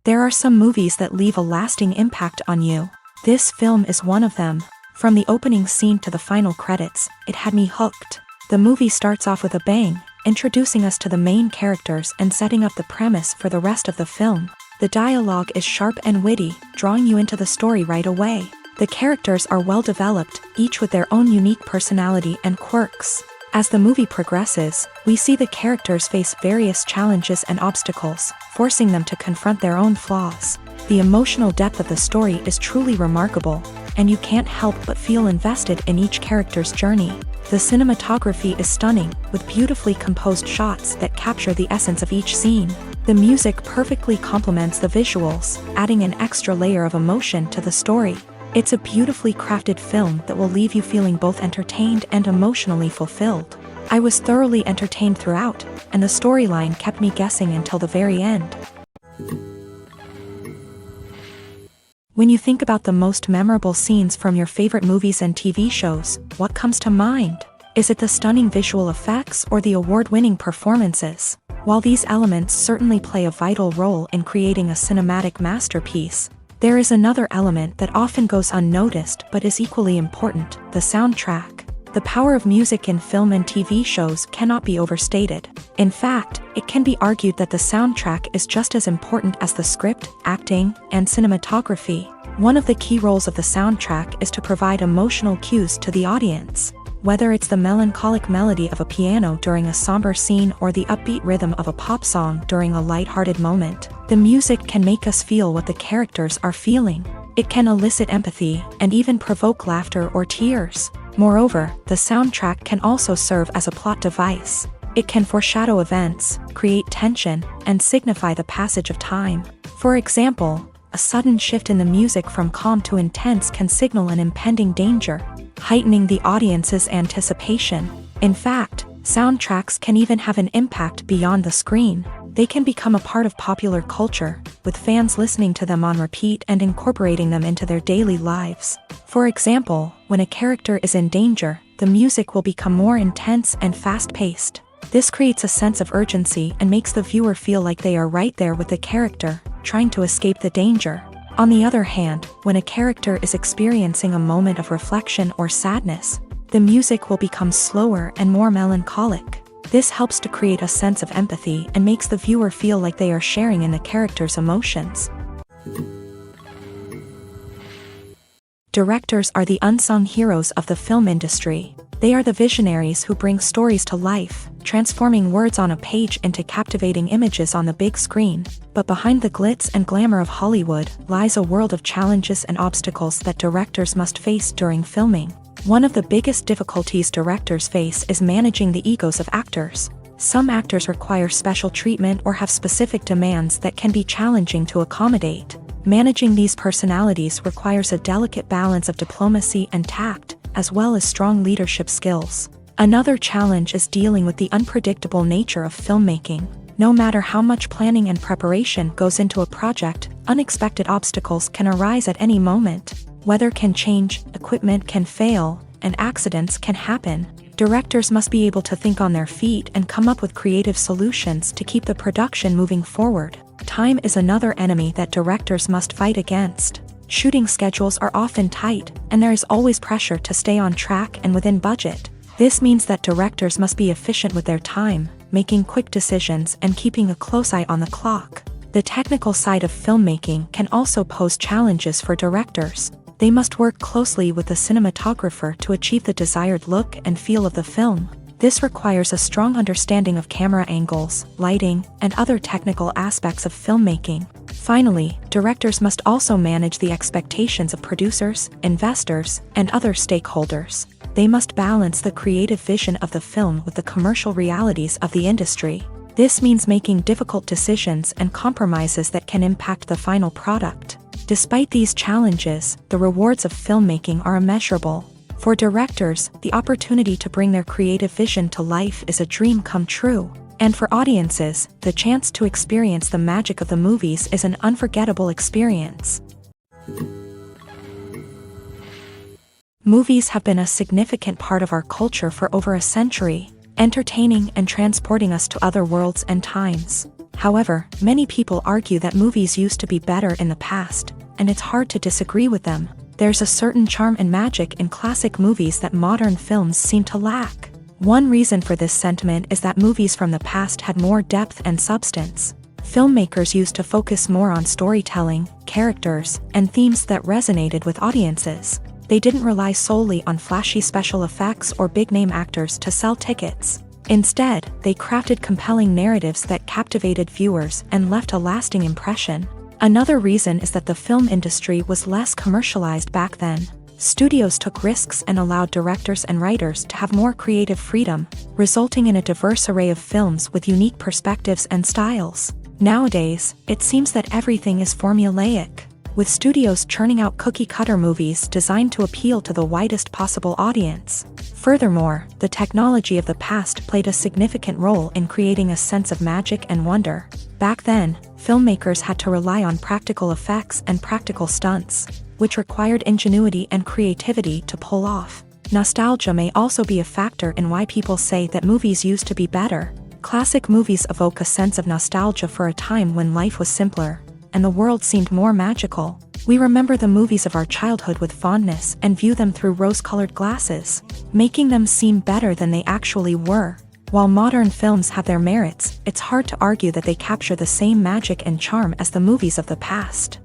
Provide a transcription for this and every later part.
There are some movies that leave a lasting impact on you. This film is one of them. From the opening scene to the final credits, it had me hooked. The movie starts off with a bang, introducing us to the main characters and setting up the premise for the rest of the film. The dialogue is sharp and witty, drawing you into the story right away. The characters are well developed, each with their own unique personality and quirks. As the movie progresses, we see the characters face various challenges and obstacles, forcing them to confront their own flaws. The emotional depth of the story is truly remarkable, and you can't help but feel invested in each character's journey. The cinematography is stunning, with beautifully composed shots that capture the essence of each scene. The music perfectly complements the visuals, adding an extra layer of emotion to the story. It's a beautifully crafted film that will leave you feeling both entertained and emotionally fulfilled. I was thoroughly entertained throughout, and the storyline kept me guessing until the very end. When you think about the most memorable scenes from your favorite movies and TV shows, what comes to mind? Is it the stunning visual effects or the award-winning performances? While these elements certainly play a vital role in creating a cinematic masterpiece, there is another element that often goes unnoticed but is equally important: the soundtrack. The power of music in film and TV shows cannot be overstated. In fact, it can be argued that the soundtrack is just as important as the script, acting, and cinematography. One of the key roles of the soundtrack is to provide emotional cues to the audience. Whether it's the melancholic melody of a piano during a somber scene or the upbeat rhythm of a pop song during a lighthearted moment, the music can make us feel what the characters are feeling. It can elicit empathy and even provoke laughter or tears. Moreover, the soundtrack can also serve as a plot device. It can foreshadow events, create tension, and signify the passage of time. For example, a sudden shift in the music from calm to intense can signal an impending danger, heightening the audience's anticipation. In fact, soundtracks can even have an impact beyond the screen. They can become a part of popular culture, with fans listening to them on repeat and incorporating them into their daily lives. For example, when a character is in danger, the music will become more intense and fast-paced. This creates a sense of urgency and makes the viewer feel like they are right there with the character, trying to escape the danger. On the other hand, when a character is experiencing a moment of reflection or sadness, the music will become slower and more melancholic. This helps to create a sense of empathy and makes the viewer feel like they are sharing in the character's emotions. Directors are the unsung heroes of the film industry. They are the visionaries who bring stories to life, transforming words on a page into captivating images on the big screen. But behind the glitz and glamour of Hollywood lies a world of challenges and obstacles that directors must face during filming. One of the biggest difficulties directors face is managing the egos of actors. Some actors require special treatment or have specific demands that can be challenging to accommodate. Managing these personalities requires a delicate balance of diplomacy and tact, as well as strong leadership skills. Another challenge is dealing with the unpredictable nature of filmmaking. No matter how much planning and preparation goes into a project, unexpected obstacles can arise at any moment. Weather can change, equipment can fail, and accidents can happen. Directors must be able to think on their feet and come up with creative solutions to keep the production moving forward. Time is another enemy that directors must fight against. Shooting schedules are often tight, and there is always pressure to stay on track and within budget. This means that directors must be efficient with their time, making quick decisions and keeping a close eye on the clock. The technical side of filmmaking can also pose challenges for directors. They must work closely with the cinematographer to achieve the desired look and feel of the film. This requires a strong understanding of camera angles, lighting, and other technical aspects of filmmaking. Finally, directors must also manage the expectations of producers, investors, and other stakeholders. They must balance the creative vision of the film with the commercial realities of the industry. This means making difficult decisions and compromises that can impact the final product. Despite these challenges, the rewards of filmmaking are immeasurable. For directors, the opportunity to bring their creative vision to life is a dream come true. And for audiences, the chance to experience the magic of the movies is an unforgettable experience. Movies have been a significant part of our culture for over a century, entertaining and transporting us to other worlds and times. However, many people argue that movies used to be better in the past, and it's hard to disagree with them. There's a certain charm and magic in classic movies that modern films seem to lack. One reason for this sentiment is that movies from the past had more depth and substance. Filmmakers used to focus more on storytelling, characters, and themes that resonated with audiences. They didn't rely solely on flashy special effects or big-name actors to sell tickets. Instead, they crafted compelling narratives that captivated viewers and left a lasting impression. Another reason is that the film industry was less commercialized back then. Studios took risks and allowed directors and writers to have more creative freedom, resulting in a diverse array of films with unique perspectives and styles. Nowadays, it seems that everything is formulaic, with studios churning out cookie-cutter movies designed to appeal to the widest possible audience. Furthermore, the technology of the past played a significant role in creating a sense of magic and wonder. Back then, filmmakers had to rely on practical effects and practical stunts, which required ingenuity and creativity to pull off. Nostalgia may also be a factor in why people say that movies used to be better. Classic movies evoke a sense of nostalgia for a time when life was simpler, and the world seemed more magical. We remember the movies of our childhood with fondness and view them through rose-colored glasses, making them seem better than they actually were. While modern films have their merits, it's hard to argue that they capture the same magic and charm as the movies of the past.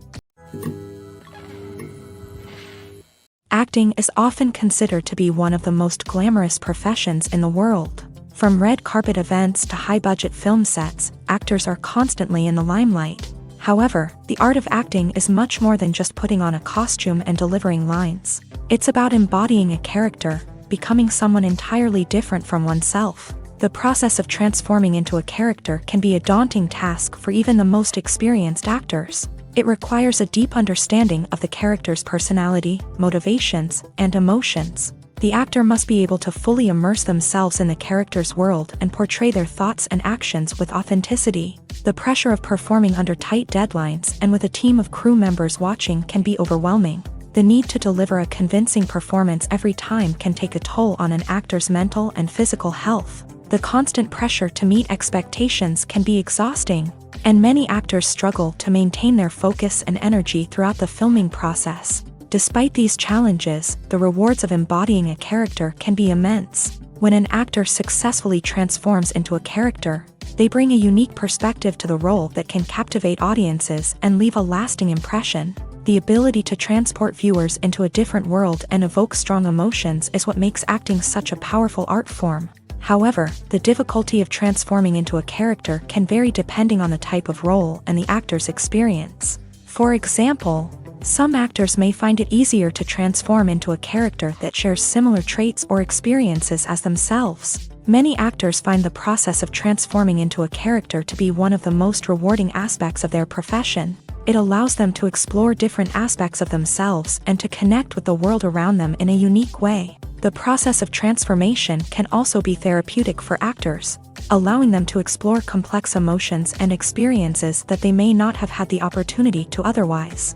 Acting is often considered to be one of the most glamorous professions in the world. From red carpet events to high-budget film sets, actors are constantly in the limelight. However, the art of acting is much more than just putting on a costume and delivering lines. It's about embodying a character, becoming someone entirely different from oneself. The process of transforming into a character can be a daunting task for even the most experienced actors. It requires a deep understanding of the character's personality, motivations, and emotions. The actor must be able to fully immerse themselves in the character's world and portray their thoughts and actions with authenticity. The pressure of performing under tight deadlines and with a team of crew members watching can be overwhelming. The need to deliver a convincing performance every time can take a toll on an actor's mental and physical health. The constant pressure to meet expectations can be exhausting, and many actors struggle to maintain their focus and energy throughout the filming process. Despite these challenges, the rewards of embodying a character can be immense. When an actor successfully transforms into a character, they bring a unique perspective to the role that can captivate audiences and leave a lasting impression. The ability to transport viewers into a different world and evoke strong emotions is what makes acting such a powerful art form. However, the difficulty of transforming into a character can vary depending on the type of role and the actor's experience. For example, some actors may find it easier to transform into a character that shares similar traits or experiences as themselves. Many actors find the process of transforming into a character to be one of the most rewarding aspects of their profession. It allows them to explore different aspects of themselves and to connect with the world around them in a unique way. The process of transformation can also be therapeutic for actors, allowing them to explore complex emotions and experiences that they may not have had the opportunity to otherwise.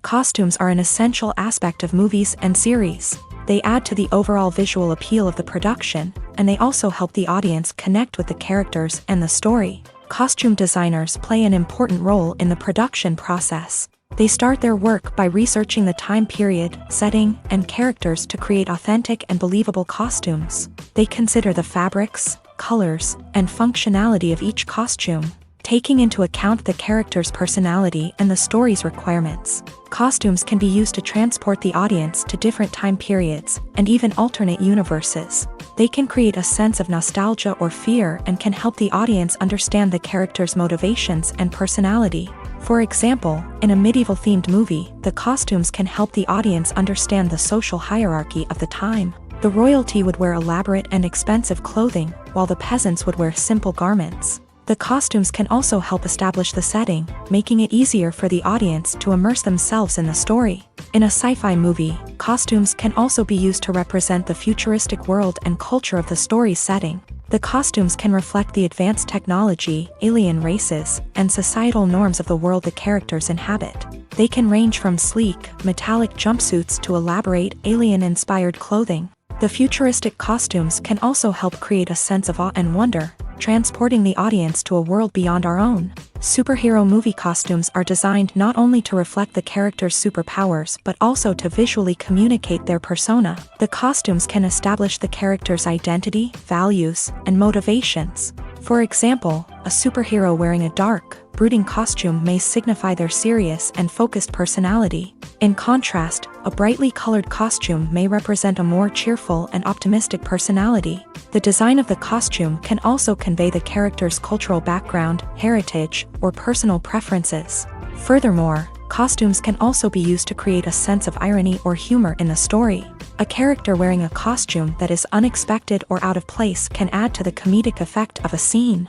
Costumes are an essential aspect of movies and series. They add to the overall visual appeal of the production, and they also help the audience connect with the characters and the story. Costume designers play an important role in the production process. They start their work by researching the time period, setting, and characters to create authentic and believable costumes. They consider the fabrics, colors, and functionality of each costume, taking into account the character's personality and the story's requirements. Costumes can be used to transport the audience to different time periods and even alternate universes. They can create a sense of nostalgia or fear and can help the audience understand the character's motivations and personality. For example, in a medieval-themed movie, the costumes can help the audience understand the social hierarchy of the time. The royalty would wear elaborate and expensive clothing, while the peasants would wear simple garments. The costumes can also help establish the setting, making it easier for the audience to immerse themselves in the story. In a sci-fi movie, costumes can also be used to represent the futuristic world and culture of the story's setting. The costumes can reflect the advanced technology, alien races, and societal norms of the world the characters inhabit. They can range from sleek, metallic jumpsuits to elaborate, alien-inspired clothing. The futuristic costumes can also help create a sense of awe and wonder, transporting the audience to a world beyond our own. Superhero movie costumes are designed not only to reflect the character's superpowers but also to visually communicate their persona. The costumes can establish the character's identity, values, and motivations. For example, a superhero wearing a dark, brooding costume may signify their serious and focused personality. In contrast, a brightly colored costume may represent a more cheerful and optimistic personality. The design of the costume can also convey the character's cultural background, heritage, or personal preferences. Furthermore, costumes can also be used to create a sense of irony or humor in the story. A character wearing a costume that is unexpected or out of place can add to the comedic effect of a scene.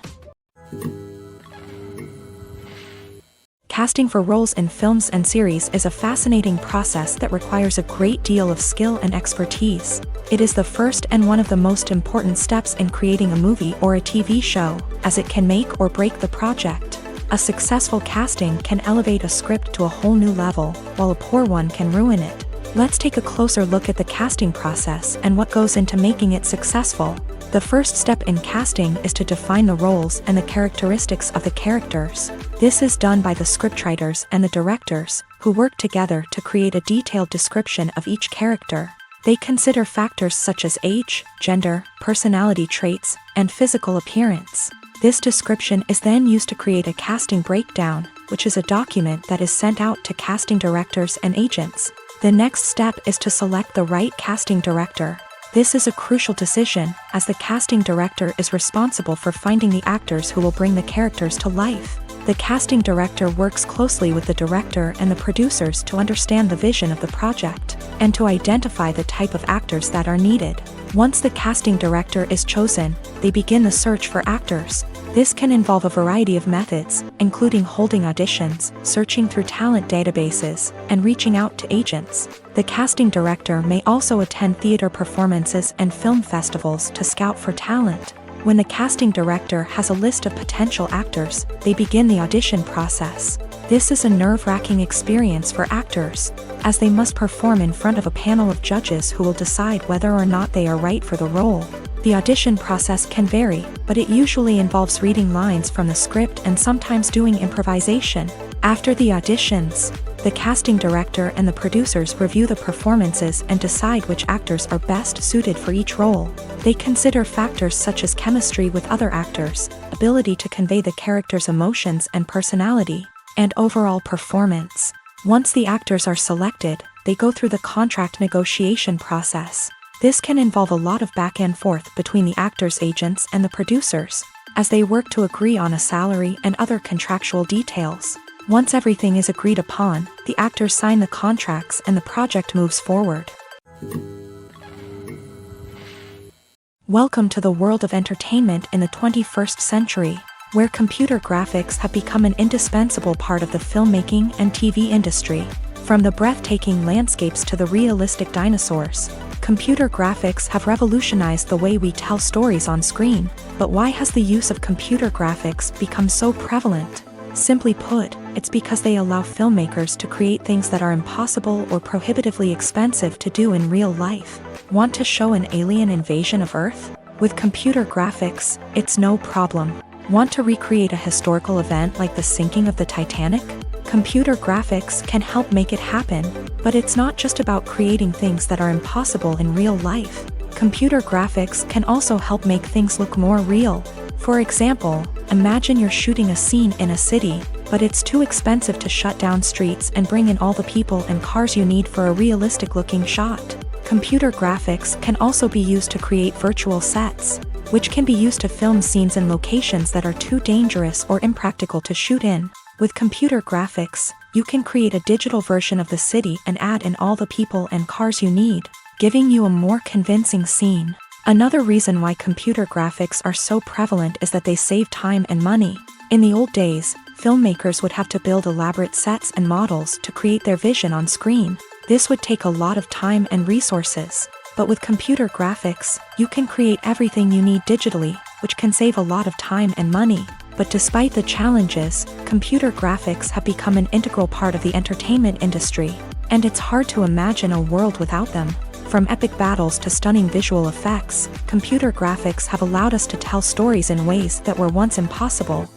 Casting for roles in films and series is a fascinating process that requires a great deal of skill and expertise. It is the first and one of the most important steps in creating a movie or a TV show, as it can make or break the project. A successful casting can elevate a script to a whole new level, while a poor one can ruin it. Let's take a closer look at the casting process and what goes into making it successful. The first step in casting is to define the roles and the characteristics of the characters. This is done by the scriptwriters and the directors, who work together to create a detailed description of each character. They consider factors such as age, gender, personality traits, and physical appearance. This description is then used to create a casting breakdown, which is a document that is sent out to casting directors and agents. The next step is to select the right casting director. This is a crucial decision, as the casting director is responsible for finding the actors who will bring the characters to life. The casting director works closely with the director and the producers to understand the vision of the project, and to identify the type of actors that are needed. Once the casting director is chosen, they begin the search for actors. This can involve a variety of methods, including holding auditions, searching through talent databases, and reaching out to agents. The casting director may also attend theater performances and film festivals to scout for talent. When the casting director has a list of potential actors, they begin the audition process. This is a nerve-wracking experience for actors, as they must perform in front of a panel of judges who will decide whether or not they are right for the role. The audition process can vary, but it usually involves reading lines from the script and sometimes doing improvisation. After the auditions, the casting director and the producers review the performances and decide which actors are best suited for each role. They consider factors such as chemistry with other actors, ability to convey the character's emotions and personality, and overall performance. Once the actors are selected, they go through the contract negotiation process. This can involve a lot of back and forth between the actors' agents and the producers, as they work to agree on a salary and other contractual details. Once everything is agreed upon, the actors sign the contracts and the project moves forward. Welcome to the world of entertainment in the 21st century, where computer graphics have become an indispensable part of the filmmaking and TV industry. From the breathtaking landscapes to the realistic dinosaurs, computer graphics have revolutionized the way we tell stories on screen. But why has the use of computer graphics become so prevalent? Simply put, it's because they allow filmmakers to create things that are impossible or prohibitively expensive to do in real life. Want to show an alien invasion of Earth? With computer graphics, it's no problem. Want to recreate a historical event like the sinking of the Titanic? Computer graphics can help make it happen, but it's not just about creating things that are impossible in real life. Computer graphics can also help make things look more real. For example, imagine you're shooting a scene in a city, but it's too expensive to shut down streets and bring in all the people and cars you need for a realistic-looking shot. Computer graphics can also be used to create virtual sets, which can be used to film scenes in locations that are too dangerous or impractical to shoot in. With computer graphics, you can create a digital version of the city and add in all the people and cars you need, giving you a more convincing scene. Another reason why computer graphics are so prevalent is that they save time and money. In the old days, filmmakers would have to build elaborate sets and models to create their vision on screen. This would take a lot of time and resources. But with computer graphics, you can create everything you need digitally, which can save a lot of time and money. But despite the challenges, computer graphics have become an integral part of the entertainment industry, and it's hard to imagine a world without them. From epic battles to stunning visual effects, computer graphics have allowed us to tell stories in ways that were once impossible.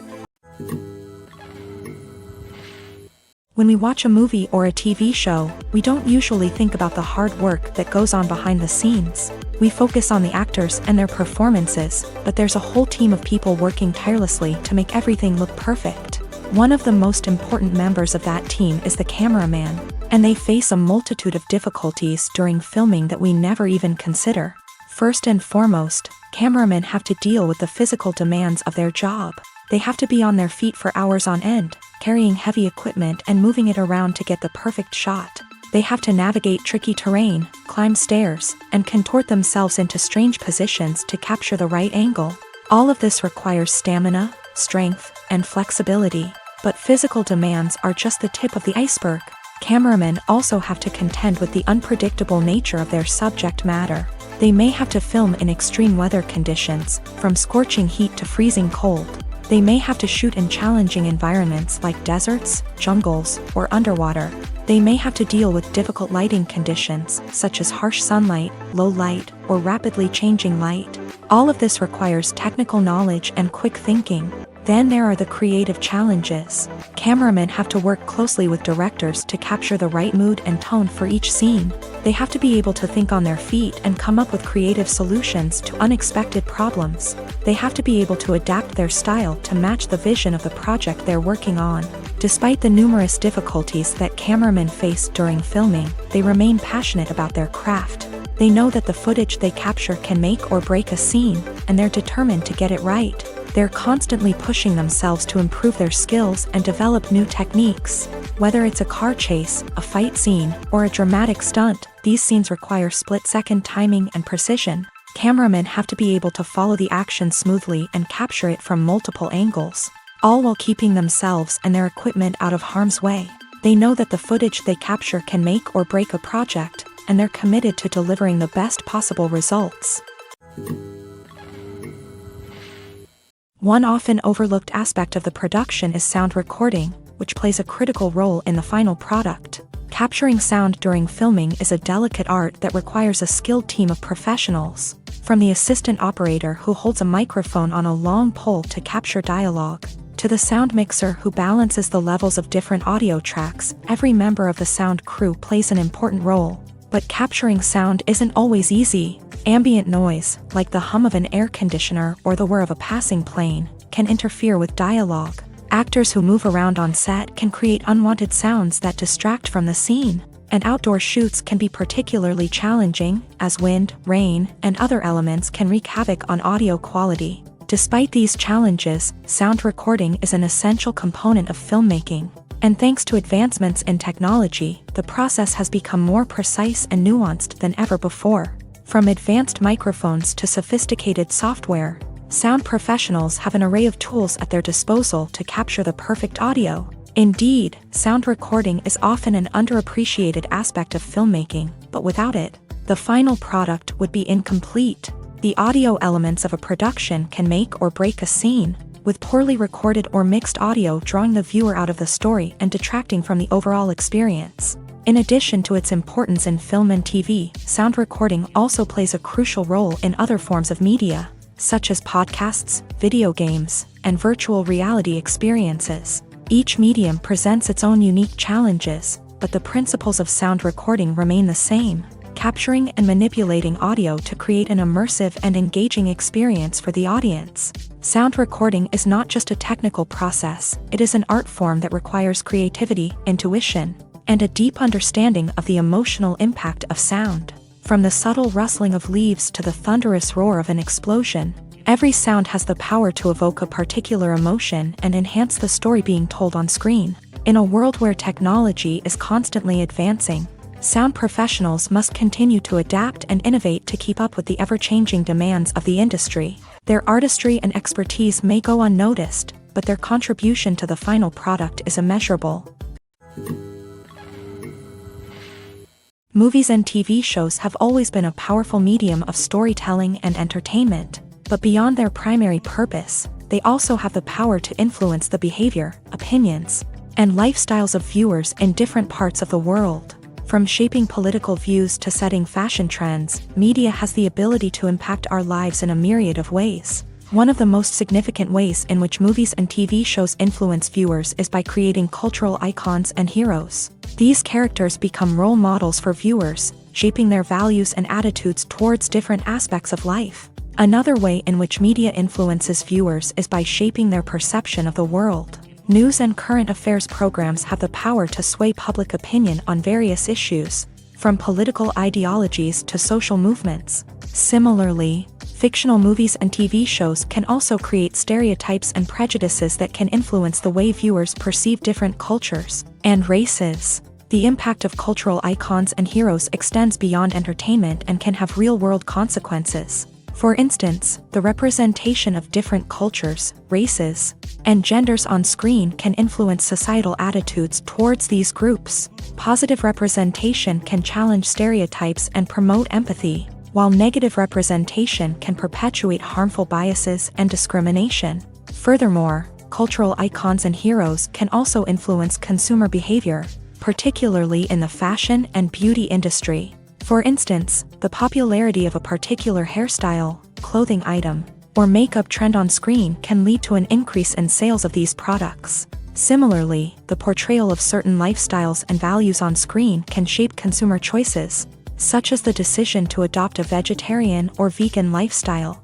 When we watch a movie or a TV show, we don't usually think about the hard work that goes on behind the scenes. We focus on the actors and their performances, but there's a whole team of people working tirelessly to make everything look perfect. One of the most important members of that team is the cameraman, and they face a multitude of difficulties during filming that we never even consider. First and foremost, cameramen have to deal with the physical demands of their job. They have to be on their feet for hours on end, carrying heavy equipment and moving it around to get the perfect shot. They have to navigate tricky terrain, climb stairs, and contort themselves into strange positions to capture the right angle. All of this requires stamina, strength, and flexibility. But physical demands are just the tip of the iceberg. Cameramen also have to contend with the unpredictable nature of their subject matter. They may have to film in extreme weather conditions, from scorching heat to freezing cold. They may have to shoot in challenging environments like deserts, jungles, or underwater. They may have to deal with difficult lighting conditions, such as harsh sunlight, low light, or rapidly changing light. All of this requires technical knowledge and quick thinking. Then there are the creative challenges. Cameramen have to work closely with directors to capture the right mood and tone for each scene. They have to be able to think on their feet and come up with creative solutions to unexpected problems. They have to be able to adapt their style to match the vision of the project they're working on. Despite the numerous difficulties that cameramen face during filming, they remain passionate about their craft. They know that the footage they capture can make or break a scene, and they're determined to get it right. They're constantly pushing themselves to improve their skills and develop new techniques. Whether it's a car chase, a fight scene, or a dramatic stunt, these scenes require split-second timing and precision. Cameramen have to be able to follow the action smoothly and capture it from multiple angles, all while keeping themselves and their equipment out of harm's way. They know that the footage they capture can make or break a project, and they're committed to delivering the best possible results. One often overlooked aspect of the production is sound recording, which plays a critical role in the final product. Capturing sound during filming is a delicate art that requires a skilled team of professionals. From the assistant operator who holds a microphone on a long pole to capture dialogue, to the sound mixer who balances the levels of different audio tracks, every member of the sound crew plays an important role. But capturing sound isn't always easy. Ambient noise, like the hum of an air conditioner or the whir of a passing plane, can interfere with dialogue. Actors who move around on set can create unwanted sounds that distract from the scene. And outdoor shoots can be particularly challenging, as wind, rain, and other elements can wreak havoc on audio quality. Despite these challenges, sound recording is an essential component of filmmaking. And thanks to advancements in technology, the process has become more precise and nuanced than ever before. From advanced microphones to sophisticated software, sound professionals have an array of tools at their disposal to capture the perfect audio. Indeed, sound recording is often an underappreciated aspect of filmmaking, but without it, the final product would be incomplete. The audio elements of a production can make or break a scene, with poorly recorded or mixed audio drawing the viewer out of the story and detracting from the overall experience. In addition to its importance in film and TV, sound recording also plays a crucial role in other forms of media, such as podcasts, video games, and virtual reality experiences. Each medium presents its own unique challenges, but the principles of sound recording remain the same, capturing and manipulating audio to create an immersive and engaging experience for the audience. Sound recording is not just a technical process, it is an art form that requires creativity, intuition, and a deep understanding of the emotional impact of sound. From the subtle rustling of leaves to the thunderous roar of an explosion, every sound has the power to evoke a particular emotion and enhance the story being told on screen. In a world where technology is constantly advancing, sound professionals must continue to adapt and innovate to keep up with the ever-changing demands of the industry. Their artistry and expertise may go unnoticed, but their contribution to the final product is immeasurable. Movies and TV shows have always been a powerful medium of storytelling and entertainment, but beyond their primary purpose, they also have the power to influence the behavior, opinions, and lifestyles of viewers in different parts of the world. From shaping political views to setting fashion trends, media has the ability to impact our lives in a myriad of ways. One of the most significant ways in which movies and TV shows influence viewers is by creating cultural icons and heroes. These characters become role models for viewers, shaping their values and attitudes towards different aspects of life. Another way in which media influences viewers is by shaping their perception of the world. News and current affairs programs have the power to sway public opinion on various issues, from political ideologies to social movements. Similarly, fictional movies and TV shows can also create stereotypes and prejudices that can influence the way viewers perceive different cultures and races. The impact of cultural icons and heroes extends beyond entertainment and can have real-world consequences. For instance, the representation of different cultures, races, and genders on screen can influence societal attitudes towards these groups. Positive representation can challenge stereotypes and promote empathy, while negative representation can perpetuate harmful biases and discrimination. Furthermore, cultural icons and heroes can also influence consumer behavior, particularly in the fashion and beauty industry. For instance, the popularity of a particular hairstyle, clothing item, or makeup trend on screen can lead to an increase in sales of these products. Similarly, the portrayal of certain lifestyles and values on screen can shape consumer choices, such as the decision to adopt a vegetarian or vegan lifestyle.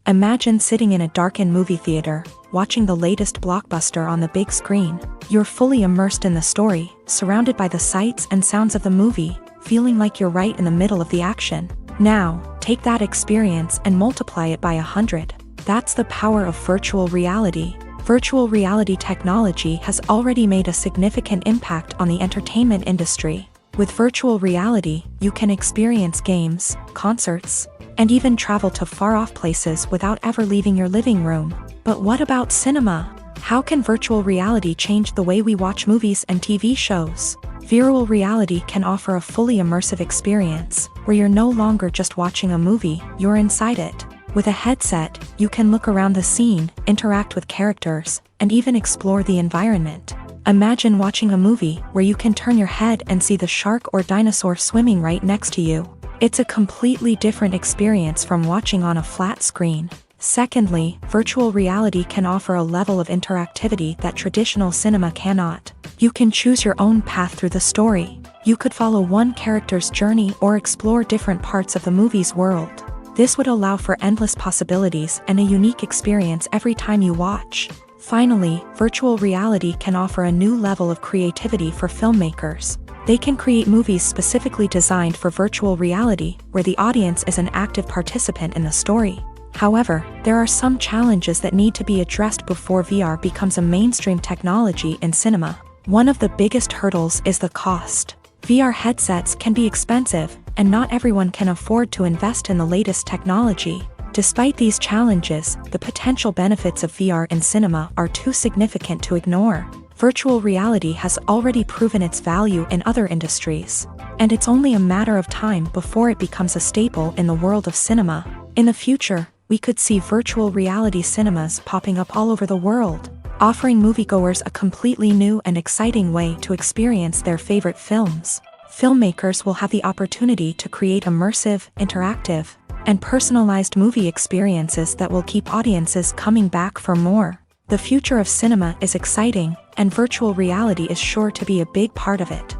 Imagine sitting in a darkened movie theater, watching the latest blockbuster on the big screen. You're fully immersed in the story, surrounded by the sights and sounds of the movie, feeling like you're right in the middle of the action. Now, take that experience and multiply it by 100. That's the power of virtual reality. Virtual reality technology has already made a significant impact on the entertainment industry. With virtual reality, you can experience games, concerts, and even travel to far-off places without ever leaving your living room. But what about cinema? How can virtual reality change the way we watch movies and TV shows? Virtual reality can offer a fully immersive experience, where you're no longer just watching a movie, you're inside it. With a headset, you can look around the scene, interact with characters, and even explore the environment. Imagine watching a movie where you can turn your head and see the shark or dinosaur swimming right next to you. It's a completely different experience from watching on a flat screen. Secondly, virtual reality can offer a level of interactivity that traditional cinema cannot. You can choose your own path through the story. You could follow one character's journey or explore different parts of the movie's world. This would allow for endless possibilities and a unique experience every time you watch. Finally, virtual reality can offer a new level of creativity for filmmakers. They can create movies specifically designed for virtual reality, where the audience is an active participant in the story. However, there are some challenges that need to be addressed before VR becomes a mainstream technology in cinema. One of the biggest hurdles is the cost. VR headsets can be expensive, and not everyone can afford to invest in the latest technology. Despite these challenges, the potential benefits of VR in cinema are too significant to ignore. Virtual reality has already proven its value in other industries, and it's only a matter of time before it becomes a staple in the world of cinema. In the future, we could see virtual reality cinemas popping up all over the world, offering moviegoers a completely new and exciting way to experience their favorite films. Filmmakers will have the opportunity to create immersive, interactive, and personalized movie experiences that will keep audiences coming back for more. The future of cinema is exciting, and virtual reality is sure to be a big part of it.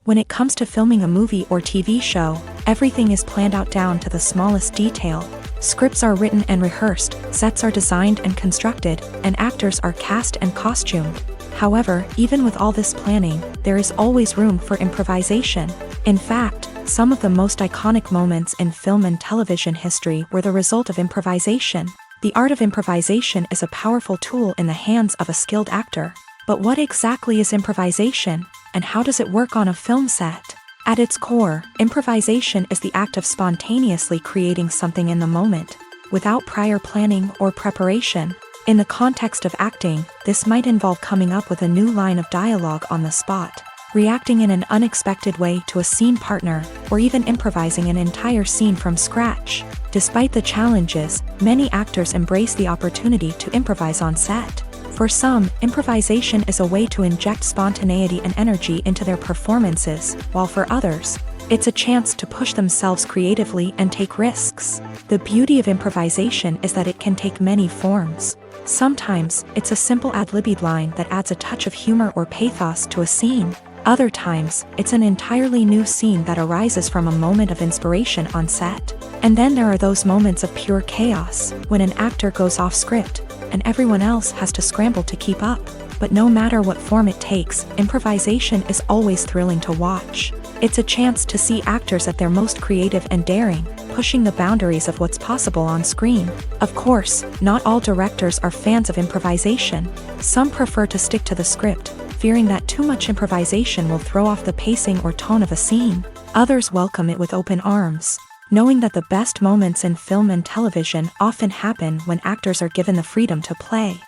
When it comes to filming a movie or TV show, everything is planned out down to the smallest detail. Scripts are written and rehearsed, sets are designed and constructed, and actors are cast and costumed. However, even with all this planning, there is always room for improvisation. In fact, some of the most iconic moments in film and television history were the result of improvisation. The art of improvisation is a powerful tool in the hands of a skilled actor. But what exactly is improvisation, and how does it work on a film set? At its core, improvisation is the act of spontaneously creating something in the moment, without prior planning or preparation. In the context of acting, this might involve coming up with a new line of dialogue on the spot, reacting in an unexpected way to a scene partner, or even improvising an entire scene from scratch. Despite the challenges, many actors embrace the opportunity to improvise on set. For some, improvisation is a way to inject spontaneity and energy into their performances, while for others, it's a chance to push themselves creatively and take risks. The beauty of improvisation is that it can take many forms. Sometimes, it's a simple ad-libbed line that adds a touch of humor or pathos to a scene. Other times, it's an entirely new scene that arises from a moment of inspiration on set. And then there are those moments of pure chaos, when an actor goes off script, and everyone else has to scramble to keep up. But no matter what form it takes, improvisation is always thrilling to watch. It's a chance to see actors at their most creative and daring, pushing the boundaries of what's possible on screen. Of course, not all directors are fans of improvisation. Some prefer to stick to the script, fearing that too much improvisation will throw off the pacing or tone of a scene. Others welcome it with open arms, knowing that the best moments in film and television often happen when actors are given the freedom to play.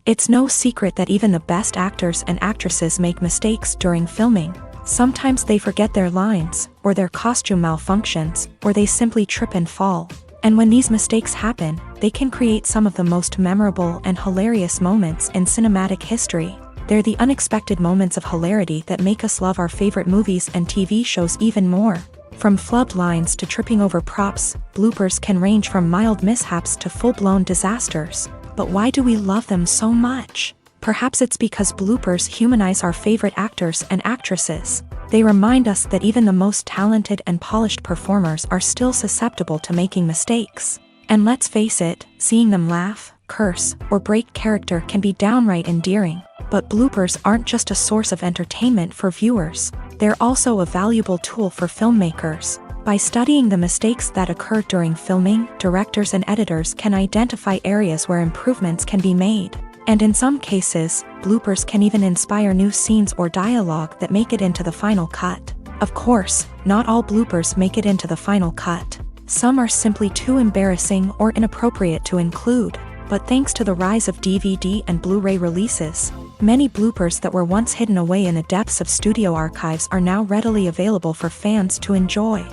It's no secret that even the best actors and actresses make mistakes during filming. Sometimes they forget their lines, or their costume malfunctions, or they simply trip and fall. And when these mistakes happen, they can create some of the most memorable and hilarious moments in cinematic history. They're the unexpected moments of hilarity that make us love our favorite movies and TV shows even more. From flubbed lines to tripping over props, bloopers can range from mild mishaps to full-blown disasters. But why do we love them so much? Perhaps it's because bloopers humanize our favorite actors and actresses. They remind us that even the most talented and polished performers are still susceptible to making mistakes. And let's face it, seeing them laugh, curse, or break character can be downright endearing. But bloopers aren't just a source of entertainment for viewers. They're also a valuable tool for filmmakers. By studying the mistakes that occur during filming, directors and editors can identify areas where improvements can be made. And in some cases, bloopers can even inspire new scenes or dialogue that make it into the final cut. Of course, not all bloopers make it into the final cut. Some are simply too embarrassing or inappropriate to include. But thanks to the rise of DVD and Blu-ray releases, many bloopers that were once hidden away in the depths of studio archives are now readily available for fans to enjoy.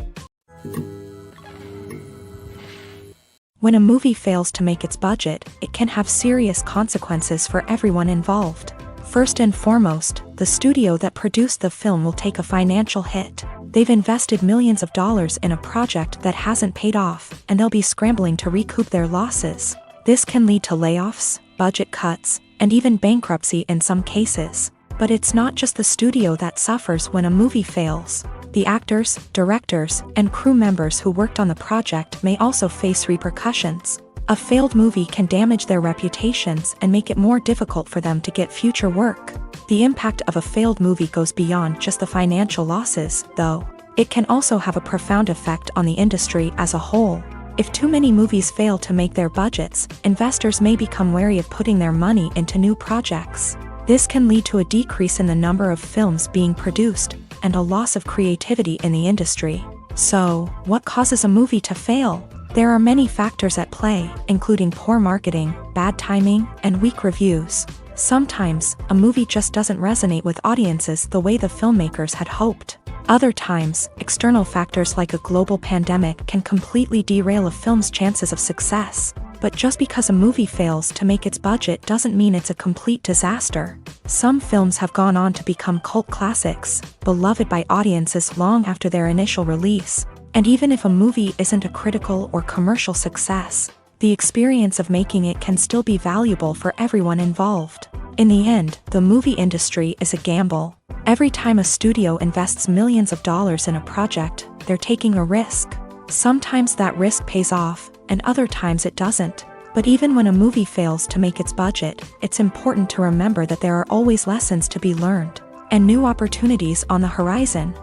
When a movie fails to make its budget, it can have serious consequences for everyone involved. First and foremost, the studio that produced the film will take a financial hit. They've invested millions of dollars in a project that hasn't paid off, and they'll be scrambling to recoup their losses. This can lead to layoffs, budget cuts, and even bankruptcy in some cases. But it's not just the studio that suffers when a movie fails. The actors, directors, and crew members who worked on the project may also face repercussions. A failed movie can damage their reputations and make it more difficult for them to get future work. The impact of a failed movie goes beyond just the financial losses, though. It can also have a profound effect on the industry as a whole. If too many movies fail to make their budgets, investors may become wary of putting their money into new projects. This can lead to a decrease in the number of films being produced, and a loss of creativity in the industry. So, what causes a movie to fail? There are many factors at play, including poor marketing, bad timing, and weak reviews. Sometimes, a movie just doesn't resonate with audiences the way the filmmakers had hoped. Other times, external factors like a global pandemic can completely derail a film's chances of success. But just because a movie fails to make its budget doesn't mean it's a complete disaster. Some films have gone on to become cult classics, beloved by audiences long after their initial release. And even if a movie isn't a critical or commercial success, the experience of making it can still be valuable for everyone involved. In the end, the movie industry is a gamble. Every time a studio invests millions of dollars in a project, they're taking a risk. Sometimes that risk pays off, and other times it doesn't. But even when a movie fails to make its budget, it's important to remember that there are always lessons to be learned, and new opportunities on the horizon.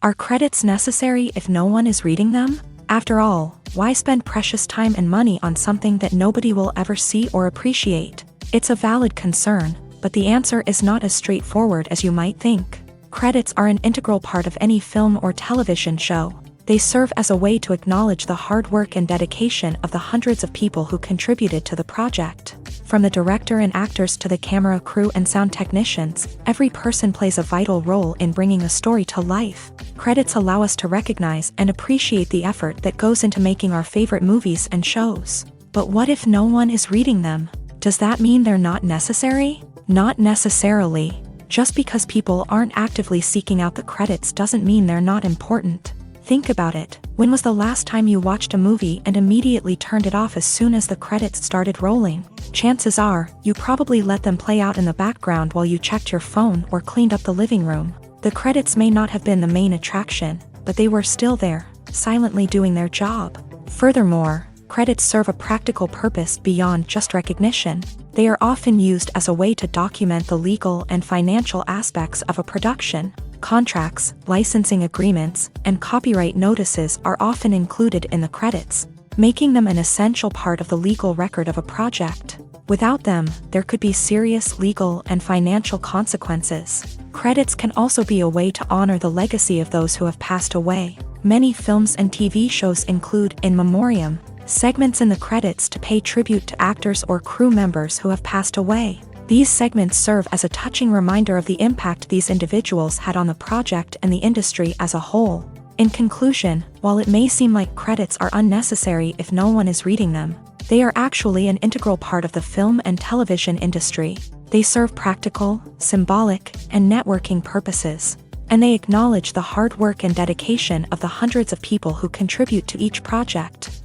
Are credits necessary if no one is reading them? After all, why spend precious time and money on something that nobody will ever see or appreciate? It's a valid concern, but the answer is not as straightforward as you might think. Credits are an integral part of any film or television show. They serve as a way to acknowledge the hard work and dedication of the hundreds of people who contributed to the project. From the director and actors to the camera crew and sound technicians, every person plays a vital role in bringing a story to life. Credits allow us to recognize and appreciate the effort that goes into making our favorite movies and shows. But what if no one is reading them? Does that mean they're not necessary? Not necessarily. Just because people aren't actively seeking out the credits doesn't mean they're not important. Think about it. When was the last time you watched a movie and immediately turned it off as soon as the credits started rolling? Chances are, you probably let them play out in the background while you checked your phone or cleaned up the living room. The credits may not have been the main attraction, but they were still there, silently doing their job. Furthermore, credits serve a practical purpose beyond just recognition. They are often used as a way to document the legal and financial aspects of a production. Contracts, licensing agreements, and copyright notices are often included in the credits, making them an essential part of the legal record of a project. Without them, there could be serious legal and financial consequences. Credits can also be a way to honor the legacy of those who have passed away. Many films and TV shows include in memoriam segments in the credits to pay tribute to actors or crew members who have passed away. These segments serve as a touching reminder of the impact these individuals had on the project and the industry as a whole. In conclusion, while it may seem like credits are unnecessary if no one is reading them, they are actually an integral part of the film and television industry. They serve practical, symbolic, and networking purposes, and they acknowledge the hard work and dedication of the hundreds of people who contribute to each project.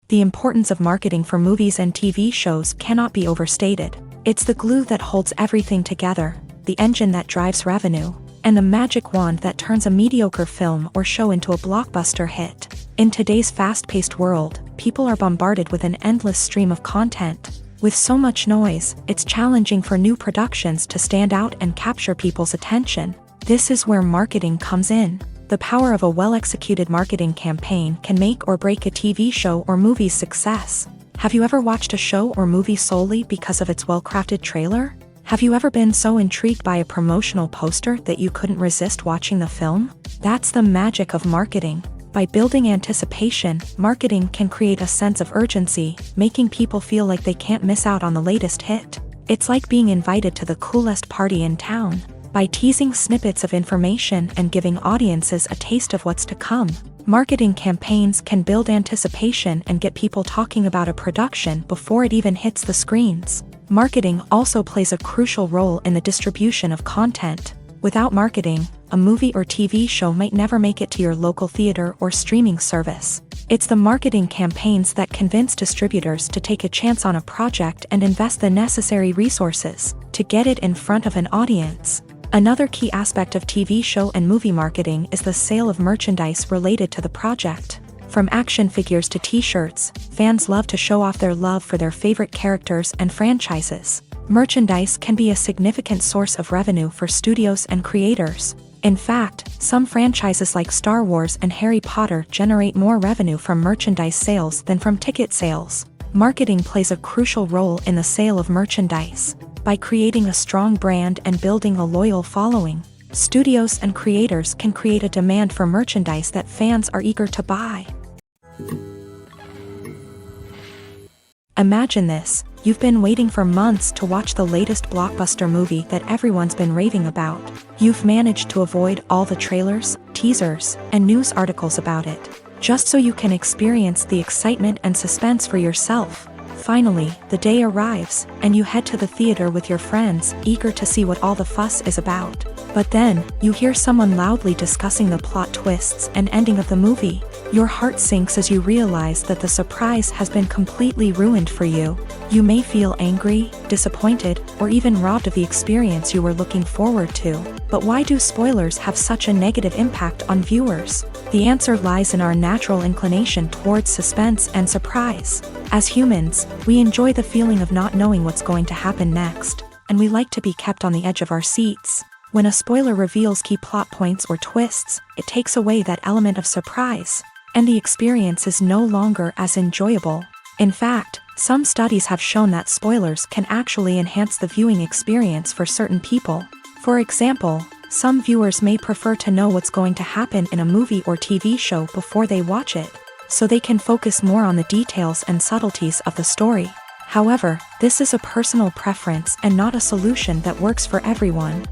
The importance of marketing for movies and TV shows cannot be overstated. It's the glue that holds everything together, the engine that drives revenue, and the magic wand that turns a mediocre film or show into a blockbuster hit. In today's fast-paced world, people are bombarded with an endless stream of content. With so much noise, it's challenging for new productions to stand out and capture people's attention. This is where marketing comes in. The power of a well-executed marketing campaign can make or break a TV show or movie's success. Have you ever watched a show or movie solely because of its well-crafted trailer? Have you ever been so intrigued by a promotional poster that you couldn't resist watching the film? That's the magic of marketing. By building anticipation, marketing can create a sense of urgency, making people feel like they can't miss out on the latest hit. It's like being invited to the coolest party in town. By teasing snippets of information and giving audiences a taste of what's to come, marketing campaigns can build anticipation and get people talking about a production before it even hits the screens. Marketing also plays a crucial role in the distribution of content. Without marketing, a movie or TV show might never make it to your local theater or streaming service. It's the marketing campaigns that convince distributors to take a chance on a project and invest the necessary resources to get it in front of an audience. Another key aspect of TV show and movie marketing is the sale of merchandise related to the project. From action figures to t-shirts, fans love to show off their love for their favorite characters and franchises. Merchandise can be a significant source of revenue for studios and creators. In fact, some franchises like Star Wars and Harry Potter generate more revenue from merchandise sales than from ticket sales. Marketing plays a crucial role in the sale of merchandise. By creating a strong brand and building a loyal following, studios and creators can create a demand for merchandise that fans are eager to buy. Imagine this. You've been waiting for months to watch the latest blockbuster movie that everyone's been raving about. You've managed to avoid all the trailers, teasers, and news articles about it, just so you can experience the excitement and suspense for yourself. Finally, the day arrives, and you head to the theater with your friends, eager to see what all the fuss is about. But then, you hear someone loudly discussing the plot twists and ending of the movie. Your heart sinks as you realize that the surprise has been completely ruined for you. You may feel angry, disappointed, or even robbed of the experience you were looking forward to. But why do spoilers have such a negative impact on viewers? The answer lies in our natural inclination towards suspense and surprise. As humans, we enjoy the feeling of not knowing what's going to happen next, and we like to be kept on the edge of our seats. When a spoiler reveals key plot points or twists, it takes away that element of surprise, and the experience is no longer as enjoyable. In fact, some studies have shown that spoilers can actually enhance the viewing experience for certain people. For example, Some viewers may prefer to know what's going to happen in a movie or TV show before they watch it, so they can focus more on the details and subtleties of the story. However, this is a personal preference and not a solution that works for everyone.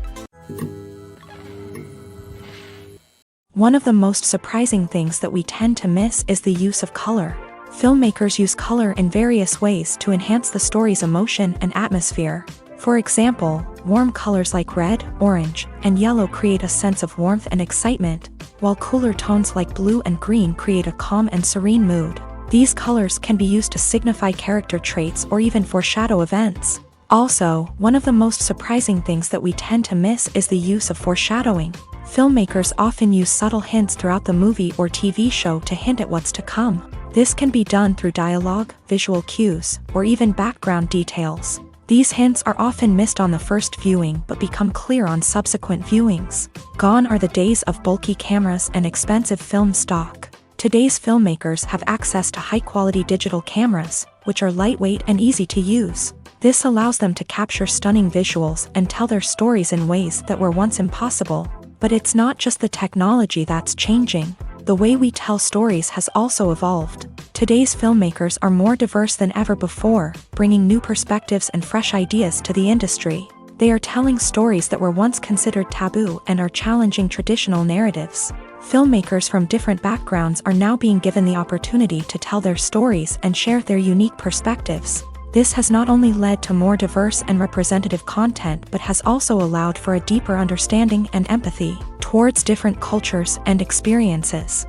One of the most surprising things that we tend to miss is the use of color. Filmmakers use color in various ways to enhance the story's emotion and atmosphere. For example, warm colors like red, orange, and yellow create a sense of warmth and excitement, while cooler tones like blue and green create a calm and serene mood. These colors can be used to signify character traits or even foreshadow events. Also, one of the most surprising things that we tend to miss is the use of foreshadowing. Filmmakers often use subtle hints throughout the movie or TV show to hint at what's to come. This can be done through dialogue, visual cues, or even background details. These hints are often missed on the first viewing but become clear on subsequent viewings. Gone are the days of bulky cameras and expensive film stock. Today's filmmakers have access to high-quality digital cameras, which are lightweight and easy to use. This allows them to capture stunning visuals and tell their stories in ways that were once impossible. But it's not just the technology that's changing. The way we tell stories has also evolved. Today's filmmakers are more diverse than ever before, bringing new perspectives and fresh ideas to the industry. They are telling stories that were once considered taboo and are challenging traditional narratives. Filmmakers from different backgrounds are now being given the opportunity to tell their stories and share their unique perspectives. This has not only led to more diverse and representative content but has also allowed for a deeper understanding and empathy towards different cultures and experiences.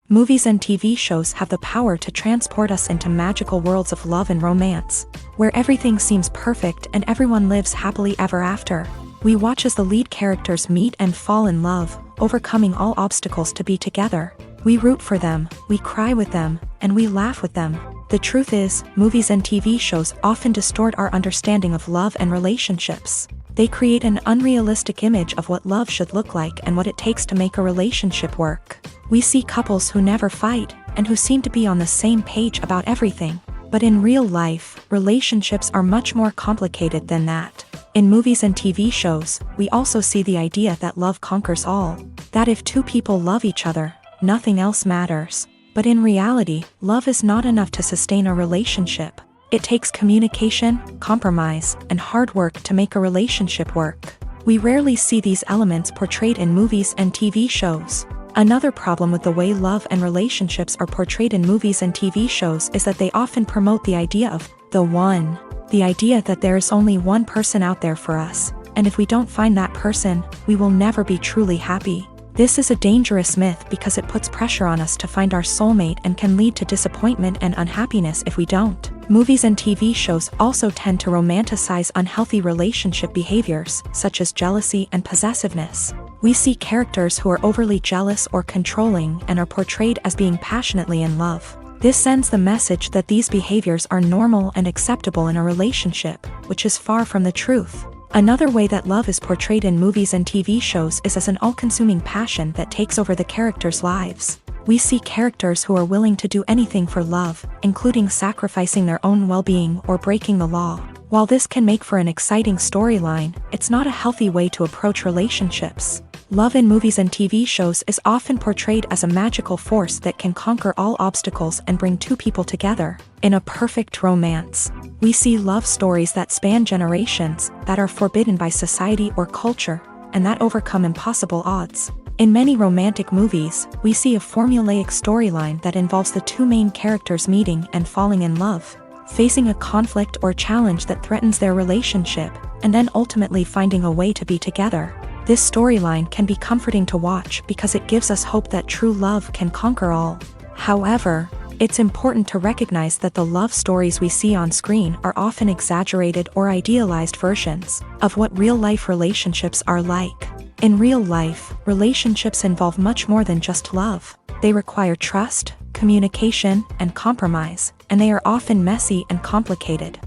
Movies and TV shows have the power to transport us into magical worlds of love and romance, where everything seems perfect and everyone lives happily ever after. We watch as the lead characters meet and fall in love, overcoming all obstacles to be together. We root for them, we cry with them, and we laugh with them. The truth is, movies and TV shows often distort our understanding of love and relationships. They create an unrealistic image of what love should look like and what it takes to make a relationship work. We see couples who never fight, and who seem to be on the same page about everything. But in real life, relationships are much more complicated than that. In movies and TV shows, we also see the idea that love conquers all. That if two people love each other, nothing else matters. But in reality, love is not enough to sustain a relationship. It takes communication, compromise, and hard work to make a relationship work. We rarely see these elements portrayed in movies and TV shows. Another problem with the way love and relationships are portrayed in movies and TV shows is that they often promote the idea of the one. The idea that there is only one person out there for us, and if we don't find that person, we will never be truly happy. This is a dangerous myth because it puts pressure on us to find our soulmate and can lead to disappointment and unhappiness if we don't. Movies and TV shows also tend to romanticize unhealthy relationship behaviors, such as jealousy and possessiveness. We see characters who are overly jealous or controlling and are portrayed as being passionately in love. This sends the message that these behaviors are normal and acceptable in a relationship, which is far from the truth. Another way that love is portrayed in movies and TV shows is as an all-consuming passion that takes over the characters' lives. We see characters who are willing to do anything for love, including sacrificing their own well-being or breaking the law. While this can make for an exciting storyline, it's not a healthy way to approach relationships. Love in movies and TV shows is often portrayed as a magical force that can conquer all obstacles and bring two people together in a perfect romance. We see love stories that span generations, that are forbidden by society or culture, and that overcome impossible odds. In many romantic movies, we see a formulaic storyline that involves the two main characters meeting and falling in love, facing a conflict or challenge that threatens their relationship, and then ultimately finding a way to be together. This storyline can be comforting to watch because it gives us hope that true love can conquer all. However, it's important to recognize that the love stories we see on screen are often exaggerated or idealized versions of what real-life relationships are like. In real life, relationships involve much more than just love. They require trust, communication, and compromise, and they are often messy and complicated.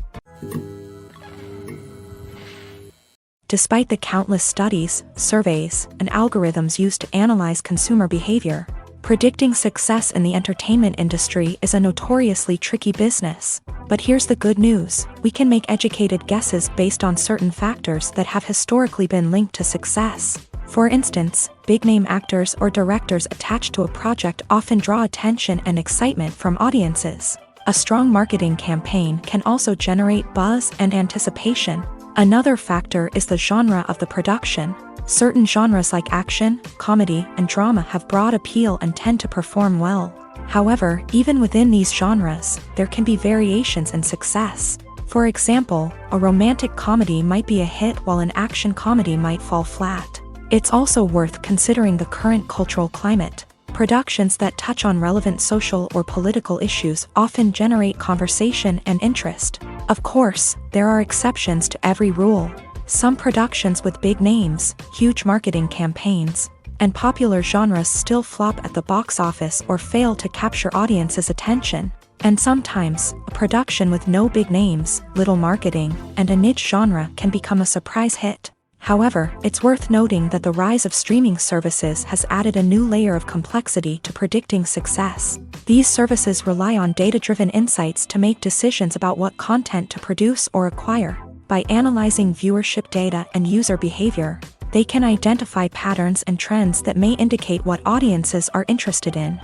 Despite the countless studies, surveys, and algorithms used to analyze consumer behavior, Predicting success in the entertainment industry is a notoriously tricky business. But here's the good news: we can make educated guesses based on certain factors that have historically been linked to success. For instance, big-name actors or directors attached to a project often draw attention and excitement from audiences. A strong marketing campaign can also generate buzz and anticipation. Another factor is the genre of the production. Certain genres like action, comedy, and drama have broad appeal and tend to perform well. However, even within these genres, there can be variations in success. For example, a romantic comedy might be a hit while an action comedy might fall flat. It's also worth considering the current cultural climate. Productions that touch on relevant social or political issues often generate conversation and interest. Of course, there are exceptions to every rule. Some productions with big names, huge marketing campaigns, and popular genres still flop at the box office or fail to capture audiences' attention. And sometimes, a production with no big names, little marketing, and a niche genre can become a surprise hit. However, it's worth noting that the rise of streaming services has added a new layer of complexity to predicting success. These services rely on data-driven insights to make decisions about what content to produce or acquire. By analyzing viewership data and user behavior, they can identify patterns and trends that may indicate what audiences are interested in.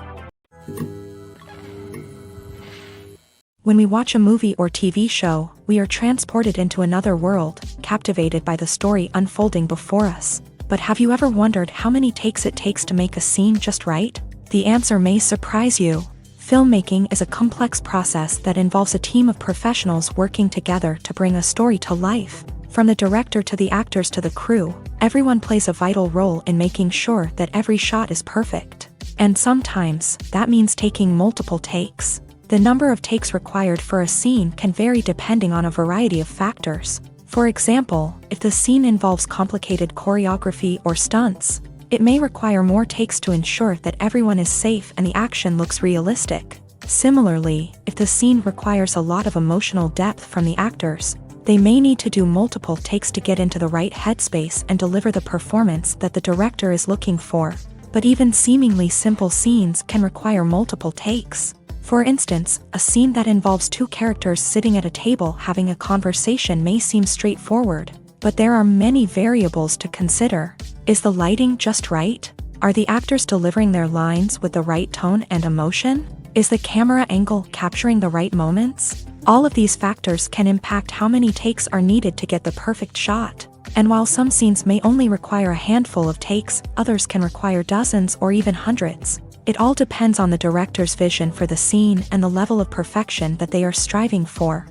When we watch a movie or TV show, we are transported into another world, captivated by the story unfolding before us. But have you ever wondered how many takes it takes to make a scene just right? The answer may surprise you. Filmmaking is a complex process that involves a team of professionals working together to bring a story to life. From the director to the actors to the crew, everyone plays a vital role in making sure that every shot is perfect. And sometimes, that means taking multiple takes. The number of takes required for a scene can vary depending on a variety of factors. For example, if the scene involves complicated choreography or stunts, it may require more takes to ensure that everyone is safe and the action looks realistic. Similarly, if the scene requires a lot of emotional depth from the actors, they may need to do multiple takes to get into the right headspace and deliver the performance that the director is looking for. But even seemingly simple scenes can require multiple takes. For instance, a scene that involves two characters sitting at a table having a conversation may seem straightforward, but there are many variables to consider. Is the lighting just right? Are the actors delivering their lines with the right tone and emotion? Is the camera angle capturing the right moments? All of these factors can impact how many takes are needed to get the perfect shot. And while some scenes may only require a handful of takes, others can require dozens or even hundreds. It all depends on the director's vision for the scene and the level of perfection that they are striving for.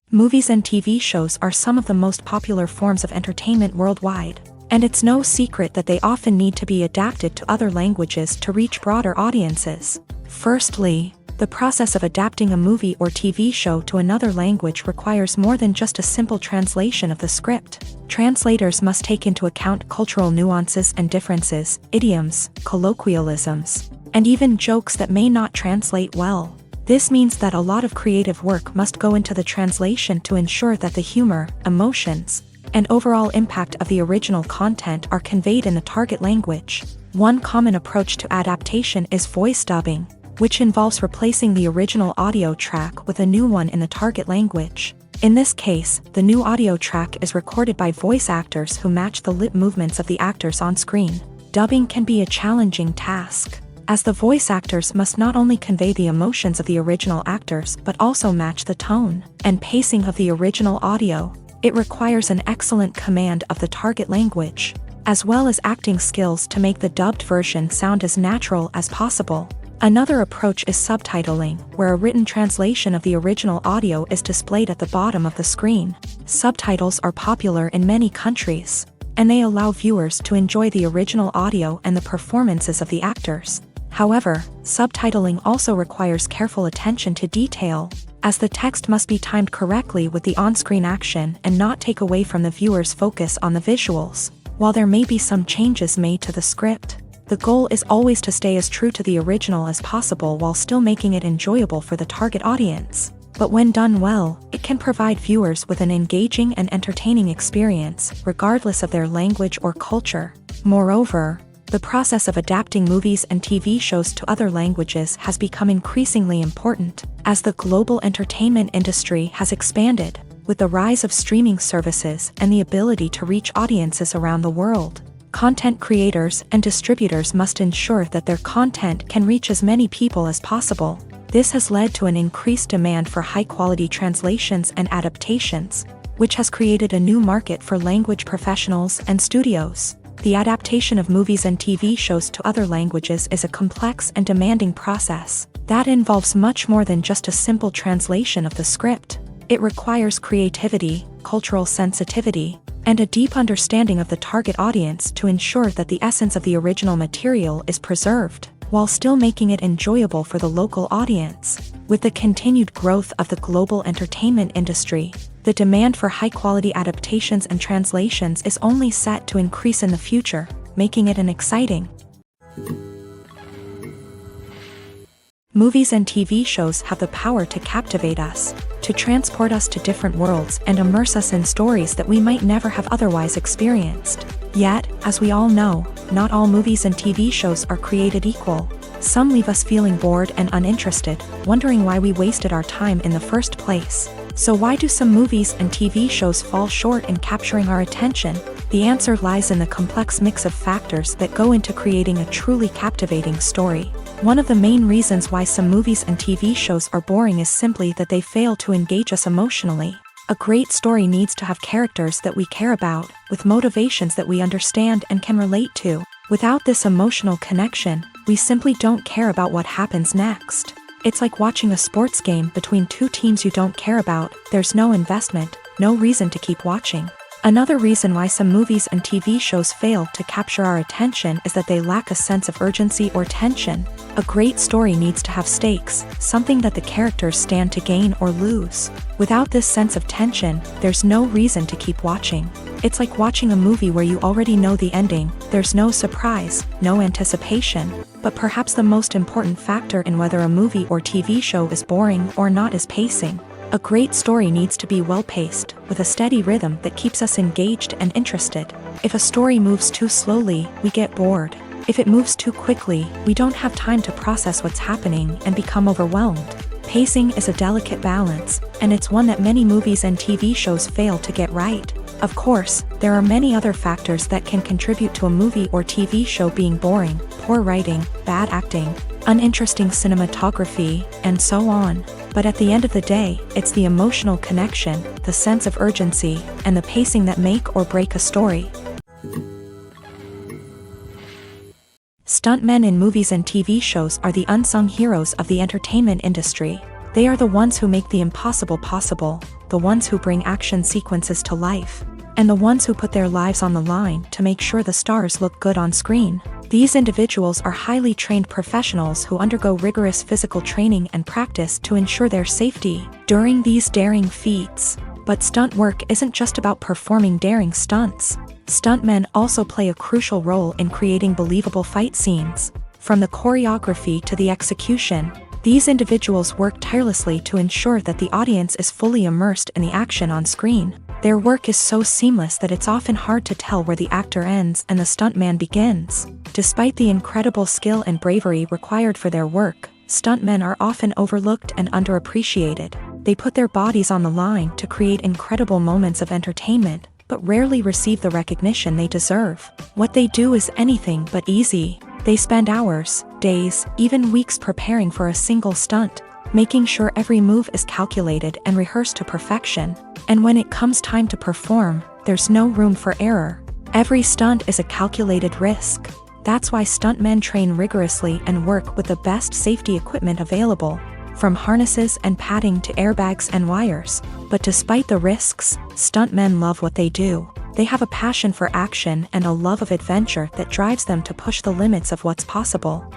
Movies and TV shows are some of the most popular forms of entertainment worldwide, and it's no secret that they often need to be adapted to other languages to reach broader audiences. Firstly, the process of adapting a movie or TV show to another language requires more than just a simple translation of the script. Translators must take into account cultural nuances and differences, idioms, colloquialisms, and even jokes that may not translate well. This means that a lot of creative work must go into the translation to ensure that the humor, emotions, and overall impact of the original content are conveyed in the target language. One common approach to adaptation is voice dubbing, which involves replacing the original audio track with a new one in the target language. In this case, the new audio track is recorded by voice actors who match the lip movements of the actors on screen. Dubbing can be a challenging task, as the voice actors must not only convey the emotions of the original actors but also match the tone and pacing of the original audio. It requires an excellent command of the target language, as well as acting skills to make the dubbed version sound as natural as possible. Another approach is subtitling, where a written translation of the original audio is displayed at the bottom of the screen. Subtitles are popular in many countries, and they allow viewers to enjoy the original audio and the performances of the actors. However, subtitling also requires careful attention to detail, as the text must be timed correctly with the on-screen action and not take away from the viewer's focus on the visuals. While there may be some changes made to the script, the goal is always to stay as true to the original as possible while still making it enjoyable for the target audience. But when done well, it can provide viewers with an engaging and entertaining experience, regardless of their language or culture. Moreover, the process of adapting movies and TV shows to other languages has become increasingly important as the global entertainment industry has expanded, with the rise of streaming services and the ability to reach audiences around the world. Content creators and distributors must ensure that their content can reach as many people as possible. This has led to an increased demand for high-quality translations and adaptations, which has created a new market for language professionals and studios. The adaptation of movies and TV shows to other languages is a complex and demanding process that involves much more than just a simple translation of the script. It requires creativity, cultural sensitivity, and a deep understanding of the target audience to ensure that the essence of the original material is preserved, while still making it enjoyable for the local audience. With the continued growth of the global entertainment industry, the demand for high-quality adaptations and translations is only set to increase in the future, making it an exciting. Movies and TV shows have the power to captivate us, to transport us to different worlds and immerse us in stories that we might never have otherwise experienced. Yet, as we all know, not all movies and TV shows are created equal. Some leave us feeling bored and uninterested, wondering why we wasted our time in the first place. So why do some movies and TV shows fall short in capturing our attention? The answer lies in the complex mix of factors that go into creating a truly captivating story. One of the main reasons why some movies and TV shows are boring is simply that they fail to engage us emotionally. A great story needs to have characters that we care about, with motivations that we understand and can relate to. Without this emotional connection, we simply don't care about what happens next. It's like watching a sports game between two teams you don't care about. There's no investment, no reason to keep watching. Another reason why some movies and TV shows fail to capture our attention is that they lack a sense of urgency or tension. A great story needs to have stakes, something that the characters stand to gain or lose. Without this sense of tension, there's no reason to keep watching. It's like watching a movie where you already know the ending. There's no surprise, no anticipation. But perhaps the most important factor in whether a movie or TV show is boring or not is pacing. A great story needs to be well-paced, with a steady rhythm that keeps us engaged and interested. If a story moves too slowly, we get bored. If it moves too quickly, we don't have time to process what's happening and become overwhelmed. Pacing is a delicate balance, and it's one that many movies and TV shows fail to get right. Of course, there are many other factors that can contribute to a movie or TV show being boring: poor writing, bad acting, uninteresting cinematography, and so on. But at the end of the day, it's the emotional connection, the sense of urgency, and the pacing that make or break a story. Stuntmen in movies and TV shows are the unsung heroes of the entertainment industry. They are the ones who make the impossible possible, the ones who bring action sequences to life, and the ones who put their lives on the line to make sure the stars look good on screen. These individuals are highly trained professionals who undergo rigorous physical training and practice to ensure their safety during these daring feats. But stunt work isn't just about performing daring stunts. Stuntmen also play a crucial role in creating believable fight scenes. From the choreography to the execution, these individuals work tirelessly to ensure that the audience is fully immersed in the action on screen. Their work is so seamless that it's often hard to tell where the actor ends and the stuntman begins. Despite the incredible skill and bravery required for their work, stuntmen are often overlooked and underappreciated. They put their bodies on the line to create incredible moments of entertainment, but rarely receive the recognition they deserve. What they do is anything but easy. They spend hours, days, even weeks preparing for a single stunt, making sure every move is calculated and rehearsed to perfection. And when it comes time to perform, there's no room for error. Every stunt is a calculated risk. That's why stuntmen train rigorously and work with the best safety equipment available, from harnesses and padding to airbags and wires. But despite the risks, stuntmen love what they do. They have a passion for action and a love of adventure that drives them to push the limits of what's possible.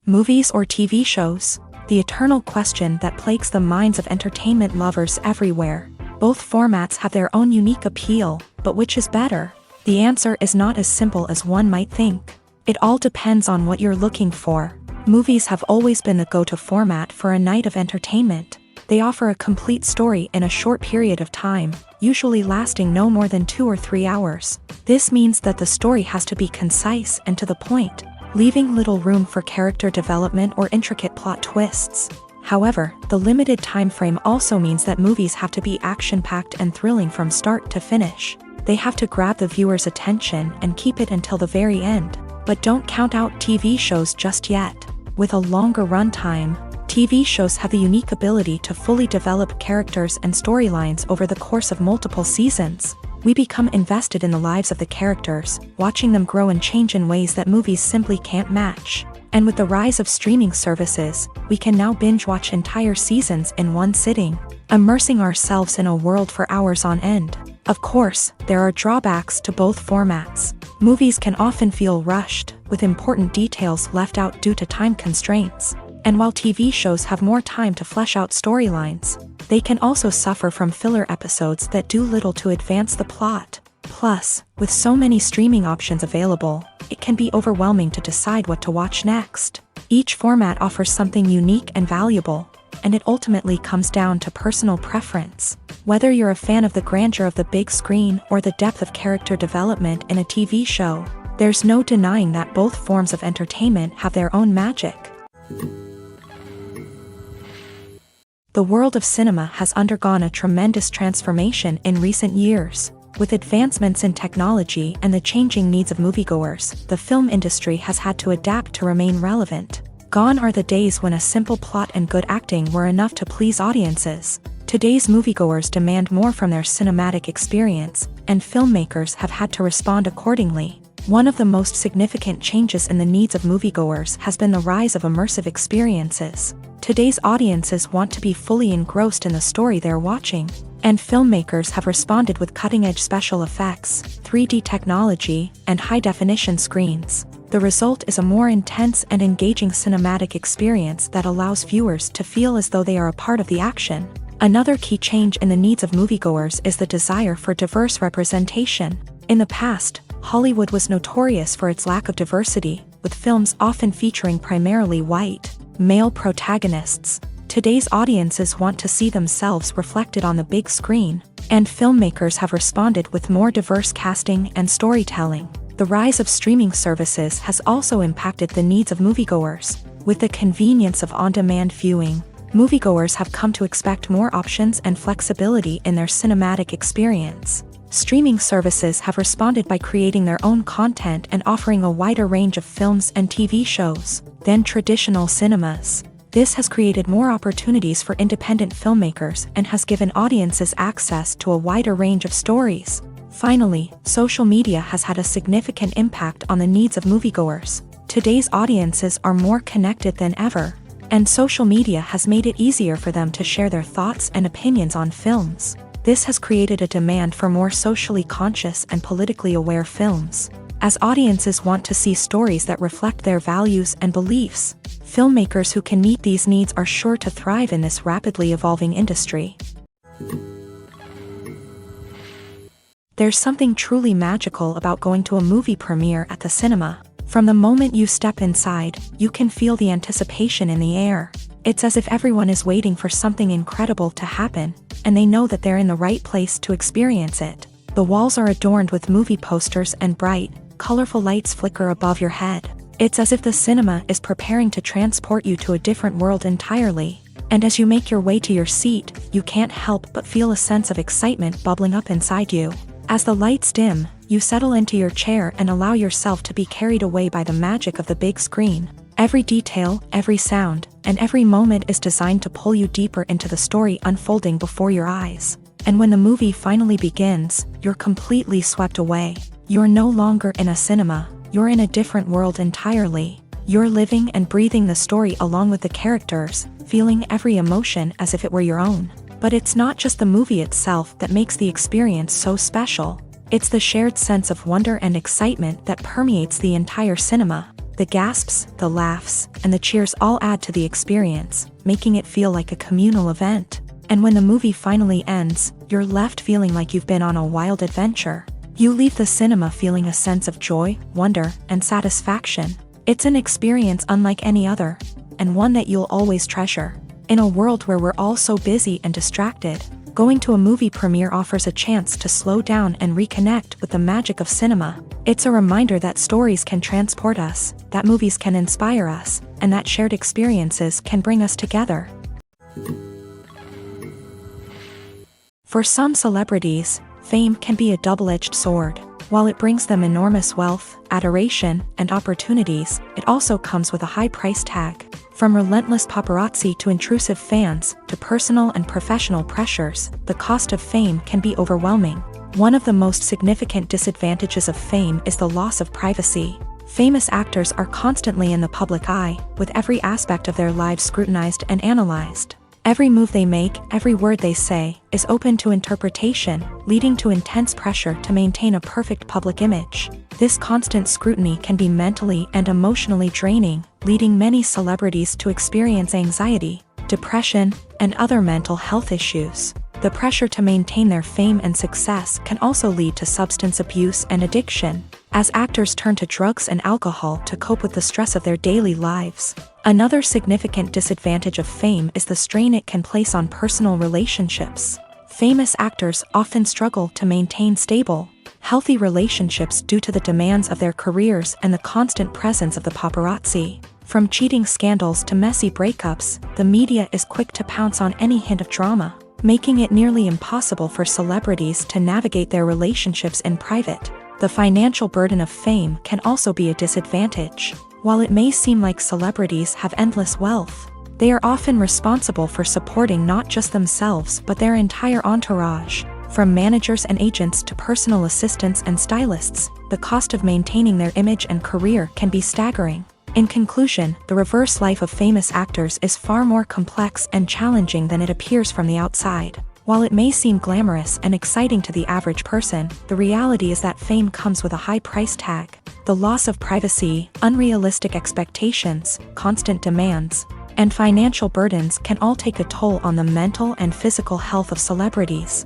Movies or TV shows? The eternal question that plagues the minds of entertainment lovers everywhere. Both formats have their own unique appeal, but which is better? The answer is not as simple as one might think. It all depends on what you're looking for. Movies have always been the go-to format for a night of entertainment. They offer a complete story in a short period of time, usually lasting no more than 2 or 3 hours. This means that the story has to be concise and to the point, leaving little room for character development or intricate plot twists. However, the limited time frame also means that movies have to be action-packed and thrilling from start to finish. They have to grab the viewer's attention and keep it until the very end. But don't count out TV shows just yet. With a longer runtime, TV shows have the unique ability to fully develop characters and storylines over the course of multiple seasons. We become invested in the lives of the characters, watching them grow and change in ways that movies simply can't match. And with the rise of streaming services, we can now binge-watch entire seasons in one sitting, immersing ourselves in a world for hours on end. Of course, there are drawbacks to both formats. Movies can often feel rushed, with important details left out due to time constraints. And while TV shows have more time to flesh out storylines, they can also suffer from filler episodes that do little to advance the plot. Plus, with so many streaming options available, it can be overwhelming to decide what to watch next. Each format offers something unique and valuable, and it ultimately comes down to personal preference. Whether you're a fan of the grandeur of the big screen or the depth of character development in a TV show, there's no denying that both forms of entertainment have their own magic. The world of cinema has undergone a tremendous transformation in recent years. With advancements in technology and the changing needs of moviegoers, the film industry has had to adapt to remain relevant. Gone are the days when a simple plot and good acting were enough to please audiences. Today's moviegoers demand more from their cinematic experience, and filmmakers have had to respond accordingly. One of the most significant changes in the needs of moviegoers has been the rise of immersive experiences. Today's audiences want to be fully engrossed in the story they're watching, and filmmakers have responded with cutting-edge special effects, 3D technology, and high-definition screens. The result is a more intense and engaging cinematic experience that allows viewers to feel as though they are a part of the action. Another key change in the needs of moviegoers is the desire for diverse representation. In the past, Hollywood was notorious for its lack of diversity, with films often featuring primarily white, male protagonists. Today's audiences want to see themselves reflected on the big screen, and filmmakers have responded with more diverse casting and storytelling. The rise of streaming services has also impacted the needs of moviegoers. With the convenience of on-demand viewing, moviegoers have come to expect more options and flexibility in their cinematic experience. Streaming services have responded by creating their own content and offering a wider range of films and TV shows than traditional cinemas. This has created more opportunities for independent filmmakers and has given audiences access to a wider range of stories. Finally, social media has had a significant impact on the needs of moviegoers. Today's audiences are more connected than ever, and social media has made it easier for them to share their thoughts and opinions on films. This has created a demand for more socially conscious and politically aware films. As audiences want to see stories that reflect their values and beliefs, filmmakers who can meet these needs are sure to thrive in this rapidly evolving industry. There's something truly magical about going to a movie premiere at the cinema. From the moment you step inside, you can feel the anticipation in the air. It's as if everyone is waiting for something incredible to happen, and they know that they're in the right place to experience it. The walls are adorned with movie posters and bright, colorful lights flicker above your head. It's as if the cinema is preparing to transport you to a different world entirely. And as you make your way to your seat, you can't help but feel a sense of excitement bubbling up inside you. As the lights dim, you settle into your chair and allow yourself to be carried away by the magic of the big screen. Every detail, every sound, and every moment is designed to pull you deeper into the story unfolding before your eyes. And when the movie finally begins, you're completely swept away. You're no longer in a cinema, you're in a different world entirely. You're living and breathing the story along with the characters, feeling every emotion as if it were your own. But it's not just the movie itself that makes the experience so special. It's the shared sense of wonder and excitement that permeates the entire cinema. The gasps, the laughs, and the cheers all add to the experience, making it feel like a communal event. And when the movie finally ends, you're left feeling like you've been on a wild adventure. You leave the cinema feeling a sense of joy, wonder, and satisfaction. It's an experience unlike any other, and one that you'll always treasure. In a world where we're all so busy and distracted, Going to a movie premiere offers a chance to slow down and reconnect with the magic of cinema. It's a reminder that stories can transport us, that movies can inspire us, and that shared experiences can bring us together. For some celebrities, fame can be a double-edged sword. While it brings them enormous wealth, adoration, and opportunities, it also comes with a high price tag. From relentless paparazzi to intrusive fans, to personal and professional pressures, the cost of fame can be overwhelming. One of the most significant disadvantages of fame is the loss of privacy. Famous actors are constantly in the public eye, with every aspect of their lives scrutinized and analyzed. Every move they make, every word they say, is open to interpretation, leading to intense pressure to maintain a perfect public image. This constant scrutiny can be mentally and emotionally draining, leading many celebrities to experience anxiety, depression, and other mental health issues. The pressure to maintain their fame and success can also lead to substance abuse and addiction, as actors turn to drugs and alcohol to cope with the stress of their daily lives. Another significant disadvantage of fame is the strain it can place on personal relationships. Famous actors often struggle to maintain stable, healthy relationships due to the demands of their careers and the constant presence of the paparazzi. From cheating scandals to messy breakups, the media is quick to pounce on any hint of drama, making it nearly impossible for celebrities to navigate their relationships in private. The financial burden of fame can also be a disadvantage. While it may seem like celebrities have endless wealth, they are often responsible for supporting not just themselves but their entire entourage. From managers and agents to personal assistants and stylists, the cost of maintaining their image and career can be staggering. In conclusion, the reverse life of famous actors is far more complex and challenging than it appears from the outside. While it may seem glamorous and exciting to the average person, the reality is that fame comes with a high price tag. The loss of privacy, unrealistic expectations, constant demands, and financial burdens can all take a toll on the mental and physical health of celebrities.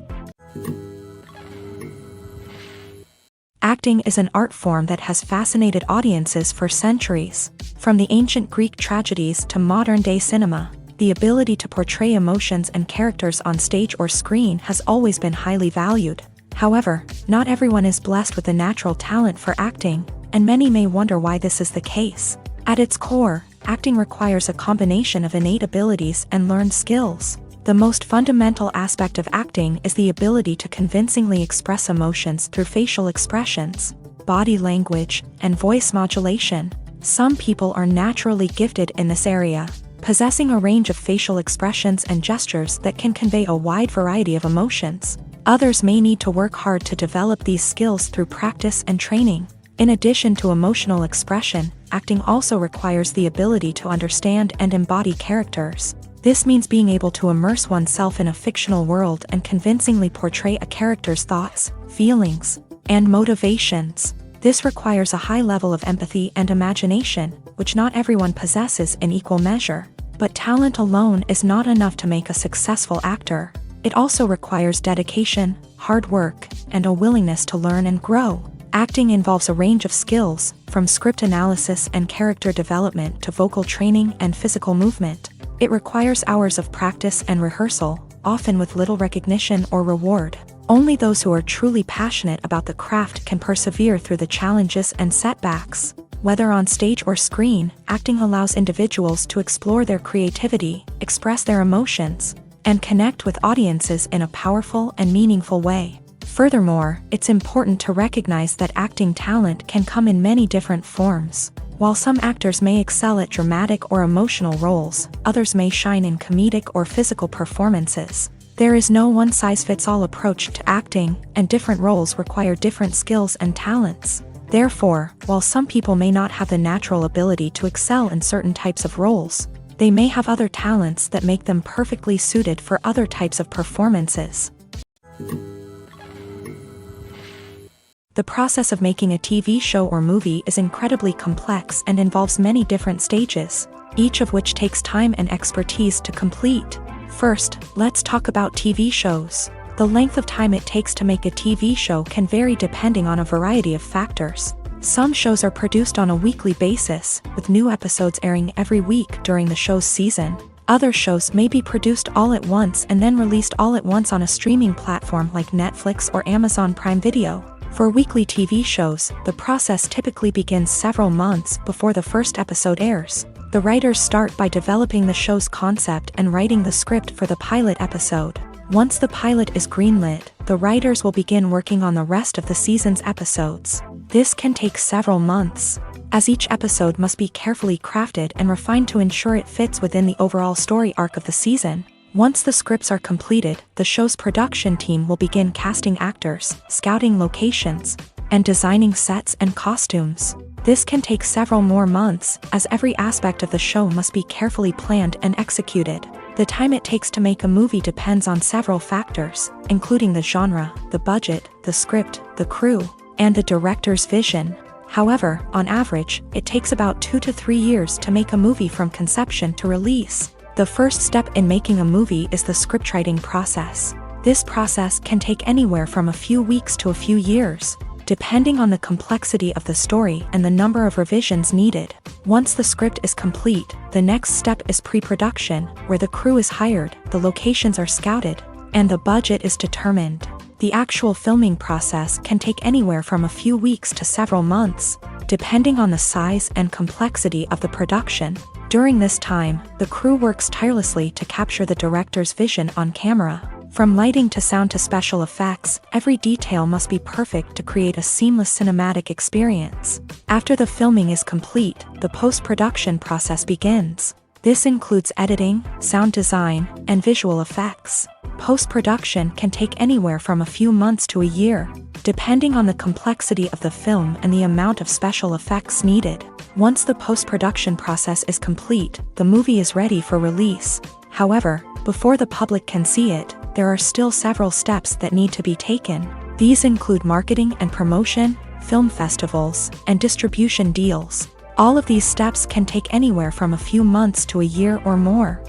Acting is an art form that has fascinated audiences for centuries. From the ancient Greek tragedies to modern-day cinema, the ability to portray emotions and characters on stage or screen has always been highly valued. However, not everyone is blessed with the natural talent for acting, and many may wonder why this is the case. At its core, acting requires a combination of innate abilities and learned skills. The most fundamental aspect of acting is the ability to convincingly express emotions through facial expressions, body language, and voice modulation. Some people are naturally gifted in this area, possessing a range of facial expressions and gestures that can convey a wide variety of emotions. Others may need to work hard to develop these skills through practice and training. In addition to emotional expression, acting also requires the ability to understand and embody characters. This means being able to immerse oneself in a fictional world and convincingly portray a character's thoughts, feelings, and motivations. This requires a high level of empathy and imagination, which not everyone possesses in equal measure. But talent alone is not enough to make a successful actor. It also requires dedication, hard work, and a willingness to learn and grow. Acting involves a range of skills, from script analysis and character development to vocal training and physical movement. It requires hours of practice and rehearsal, often with little recognition or reward. Only those who are truly passionate about the craft can persevere through the challenges and setbacks. Whether on stage or screen, acting allows individuals to explore their creativity, express their emotions, and connect with audiences in a powerful and meaningful way. Furthermore, it's important to recognize that acting talent can come in many different forms. While some actors may excel at dramatic or emotional roles, others may shine in comedic or physical performances. There is no one-size-fits-all approach to acting, and different roles require different skills and talents. Therefore, while some people may not have the natural ability to excel in certain types of roles, they may have other talents that make them perfectly suited for other types of performances. The process of making a TV show or movie is incredibly complex and involves many different stages, each of which takes time and expertise to complete. First, let's talk about TV shows. The length of time it takes to make a TV show can vary depending on a variety of factors. Some shows are produced on a weekly basis, with new episodes airing every week during the show's season. Other shows may be produced all at once and then released all at once on a streaming platform like Netflix or Amazon Prime Video. For weekly TV shows, the process typically begins several months before the first episode airs. The writers start by developing the show's concept and writing the script for the pilot episode. Once the pilot is greenlit, the writers will begin working on the rest of the season's episodes. This can take several months, as each episode must be carefully crafted and refined to ensure it fits within the overall story arc of the season. Once the scripts are completed, the show's production team will begin casting actors, scouting locations, and designing sets and costumes. This can take several more months, as every aspect of the show must be carefully planned and executed. The time it takes to make a movie depends on several factors, including the genre, the budget, the script, the crew, and the director's vision. However, on average, it takes about 2 to 3 years to make a movie from conception to release. The first step in making a movie is the scriptwriting process. This process can take anywhere from a few weeks to a few years, depending on the complexity of the story and the number of revisions needed. Once the script is complete, the next step is pre-production, where the crew is hired, the locations are scouted, and the budget is determined. The actual filming process can take anywhere from a few weeks to several months, depending on the size and complexity of the production. During this time, the crew works tirelessly to capture the director's vision on camera. From lighting to sound to special effects, every detail must be perfect to create a seamless cinematic experience. After the filming is complete, the post-production process begins. This includes editing, sound design, and visual effects. Post-production can take anywhere from a few months to a year, depending on the complexity of the film and the amount of special effects needed. Once the post-production process is complete, the movie is ready for release. However, before the public can see it, there are still several steps that need to be taken. These include marketing and promotion, film festivals, and distribution deals. All of these steps can take anywhere from a few months to a year or more.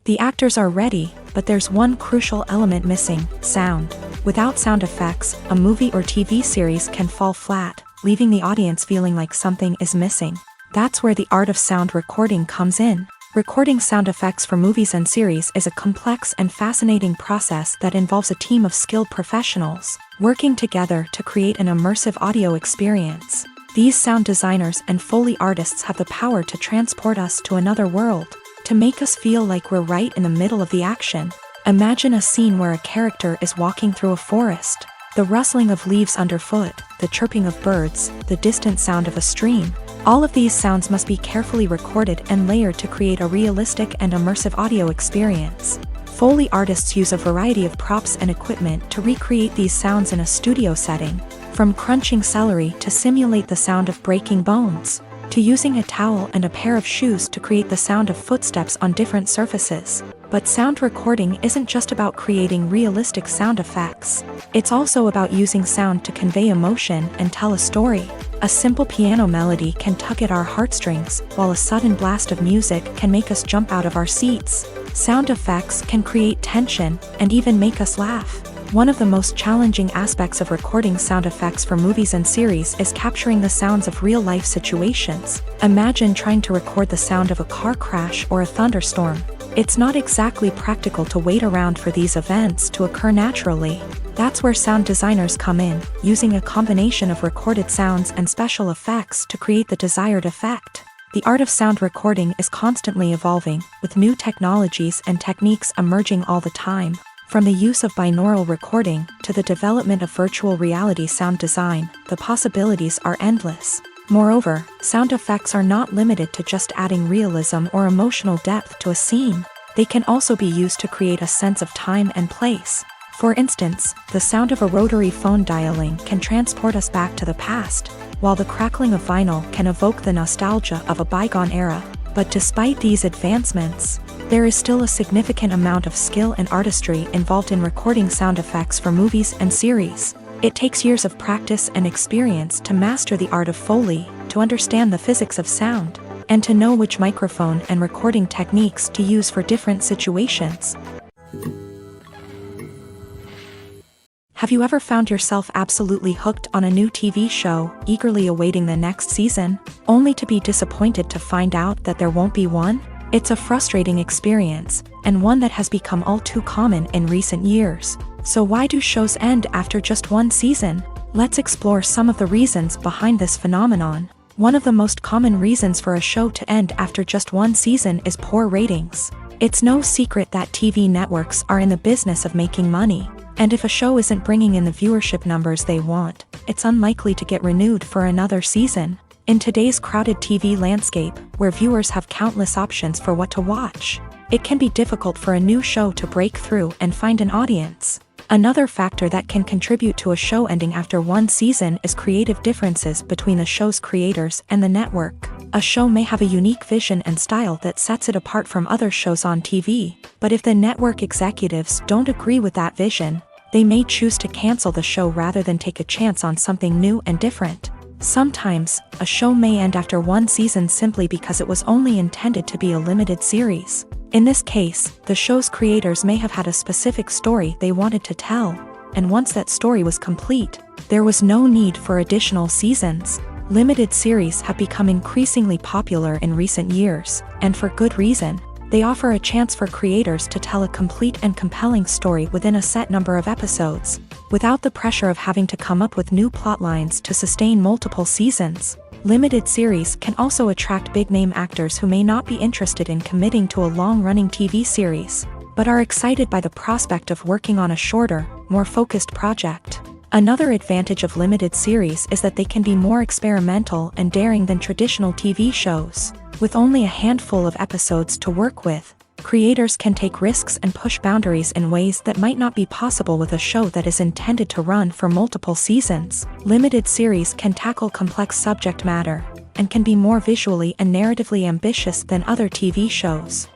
The actors are ready, but there's one crucial element missing: sound. Without sound effects, a movie or TV series can fall flat, leaving the audience feeling like something is missing. That's where the art of sound recording comes in. Recording sound effects for movies and series is a complex and fascinating process that involves a team of skilled professionals working together to create an immersive audio experience. These sound designers and Foley artists have the power to transport us to another world, to make us feel like we're right in the middle of the action. Imagine a scene where a character is walking through a forest. The rustling of leaves underfoot, the chirping of birds, the distant sound of a stream. All of these sounds must be carefully recorded and layered to create a realistic and immersive audio experience. Foley artists use a variety of props and equipment to recreate these sounds in a studio setting, from crunching celery to simulate the sound of breaking bones, to using a towel and a pair of shoes to create the sound of footsteps on different surfaces. But sound recording isn't just about creating realistic sound effects. It's also about using sound to convey emotion and tell a story. A simple piano melody can tug at our heartstrings, while a sudden blast of music can make us jump out of our seats. Sound effects can create tension and even make us laugh. One of the most challenging aspects of recording sound effects for movies and series is capturing the sounds of real-life situations. Imagine trying to record the sound of a car crash or a thunderstorm. It's not exactly practical to wait around for these events to occur naturally. That's where sound designers come in, using a combination of recorded sounds and special effects to create the desired effect. The art of sound recording is constantly evolving, with new technologies and techniques emerging all the time. From the use of binaural recording to the development of virtual reality sound design, the possibilities are endless. Moreover, sound effects are not limited to just adding realism or emotional depth to a scene. They can also be used to create a sense of time and place. For instance, the sound of a rotary phone dialing can transport us back to the past, while the crackling of vinyl can evoke the nostalgia of a bygone era. But despite these advancements, there is still a significant amount of skill and artistry involved in recording sound effects for movies and series. It takes years of practice and experience to master the art of Foley, to understand the physics of sound, and to know which microphone and recording techniques to use for different situations. Have you ever found yourself absolutely hooked on a new TV show, eagerly awaiting the next season, only to be disappointed to find out that there won't be one? It's a frustrating experience, and one that has become all too common in recent years. So why do shows end after just one season? Let's explore some of the reasons behind this phenomenon. One of the most common reasons for a show to end after just one season is poor ratings. It's no secret that TV networks are in the business of making money. And if a show isn't bringing in the viewership numbers they want, it's unlikely to get renewed for another season. In today's crowded TV landscape, where viewers have countless options for what to watch, it can be difficult for a new show to break through and find an audience. Another factor that can contribute to a show ending after one season is creative differences between the show's creators and the network. A show may have a unique vision and style that sets it apart from other shows on TV, but if the network executives don't agree with that vision, they may choose to cancel the show rather than take a chance on something new and different. Sometimes, a show may end after one season simply because it was only intended to be a limited series. In this case, the show's creators may have had a specific story they wanted to tell, and once that story was complete, there was no need for additional seasons. Limited series have become increasingly popular in recent years, and for good reason. They offer a chance for creators to tell a complete and compelling story within a set number of episodes, without the pressure of having to come up with new plotlines to sustain multiple seasons. Limited series can also attract big-name actors who may not be interested in committing to a long-running TV series, but are excited by the prospect of working on a shorter, more focused project. Another advantage of limited series is that they can be more experimental and daring than traditional TV shows. With only a handful of episodes to work with, creators can take risks and push boundaries in ways that might not be possible with a show that is intended to run for multiple seasons. Limited series can tackle complex subject matter, and can be more visually and narratively ambitious than other TV shows.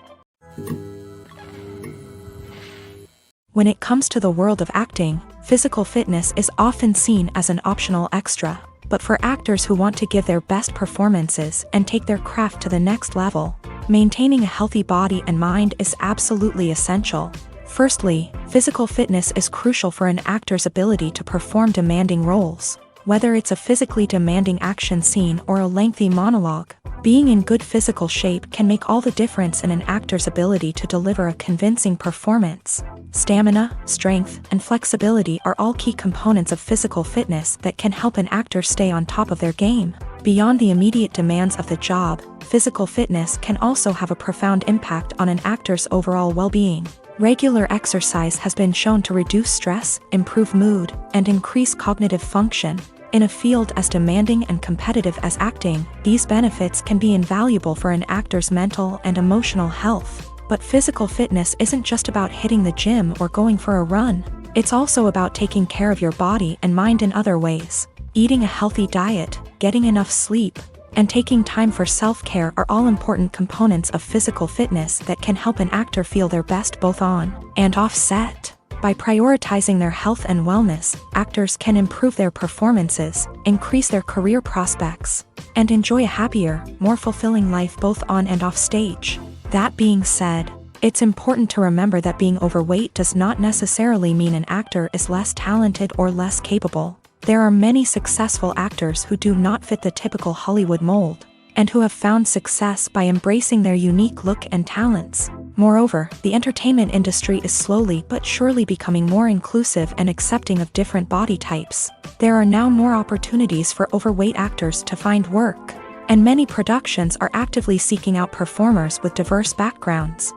When it comes to the world of acting, physical fitness is often seen as an optional extra. But for actors who want to give their best performances and take their craft to the next level, maintaining a healthy body and mind is absolutely essential. Firstly, physical fitness is crucial for an actor's ability to perform demanding roles. Whether it's a physically demanding action scene or a lengthy monologue, being in good physical shape can make all the difference in an actor's ability to deliver a convincing performance. Stamina, strength, and flexibility are all key components of physical fitness that can help an actor stay on top of their game. Beyond the immediate demands of the job, physical fitness can also have a profound impact on an actor's overall well-being. Regular exercise has been shown to reduce stress, improve mood, and increase cognitive function. In a field as demanding and competitive as acting, these benefits can be invaluable for an actor's mental and emotional health. But physical fitness isn't just about hitting the gym or going for a run. It's also about taking care of your body and mind in other ways. Eating a healthy diet, getting enough sleep, and taking time for self-care are all important components of physical fitness that can help an actor feel their best both on and off set. By prioritizing their health and wellness, actors can improve their performances, increase their career prospects, and enjoy a happier, more fulfilling life both on and off stage. That being said, it's important to remember that being overweight does not necessarily mean an actor is less talented or less capable. There are many successful actors who do not fit the typical Hollywood mold, and who have found success by embracing their unique look and talents. Moreover, the entertainment industry is slowly but surely becoming more inclusive and accepting of different body types. There are now more opportunities for overweight actors to find work, and many productions are actively seeking out performers with diverse backgrounds.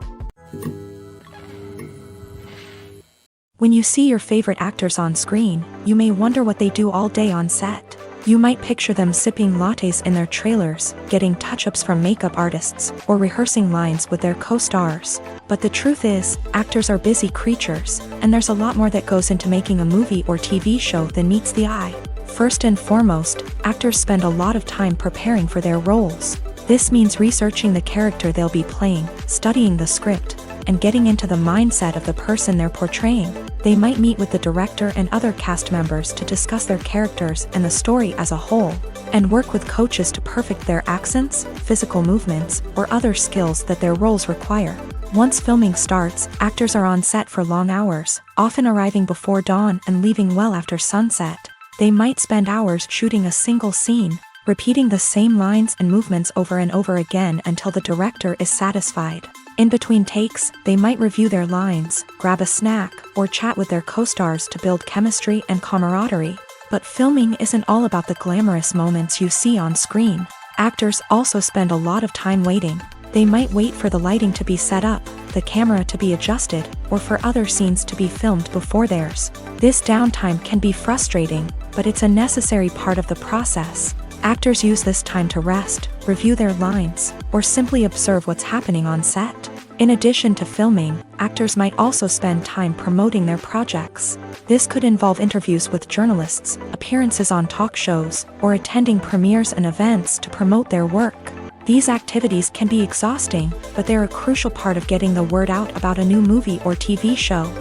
When you see your favorite actors on screen, you may wonder what they do all day on set. You might picture them sipping lattes in their trailers, getting touch-ups from makeup artists, or rehearsing lines with their co-stars. But the truth is, actors are busy creatures, and there's a lot more that goes into making a movie or TV show than meets the eye. First and foremost, actors spend a lot of time preparing for their roles. This means researching the character they'll be playing, studying the script, and getting into the mindset of the person they're portraying. They might meet with the director and other cast members to discuss their characters and the story as a whole, and work with coaches to perfect their accents, physical movements, or other skills that their roles require. Once filming starts, actors are on set for long hours, often arriving before dawn and leaving well after sunset. They might spend hours shooting a single scene, repeating the same lines and movements over and over again until the director is satisfied. In between takes, they might review their lines, grab a snack, or chat with their co-stars to build chemistry and camaraderie. But filming isn't all about the glamorous moments you see on screen. Actors also spend a lot of time waiting. They might wait for the lighting to be set up, the camera to be adjusted, or for other scenes to be filmed before theirs. This downtime can be frustrating, but it's a necessary part of the process. Actors use this time to rest, review their lines, or simply observe what's happening on set. In addition to filming, actors might also spend time promoting their projects. This could involve interviews with journalists, appearances on talk shows, or attending premieres and events to promote their work. These activities can be exhausting, but they're a crucial part of getting the word out about a new movie or TV show.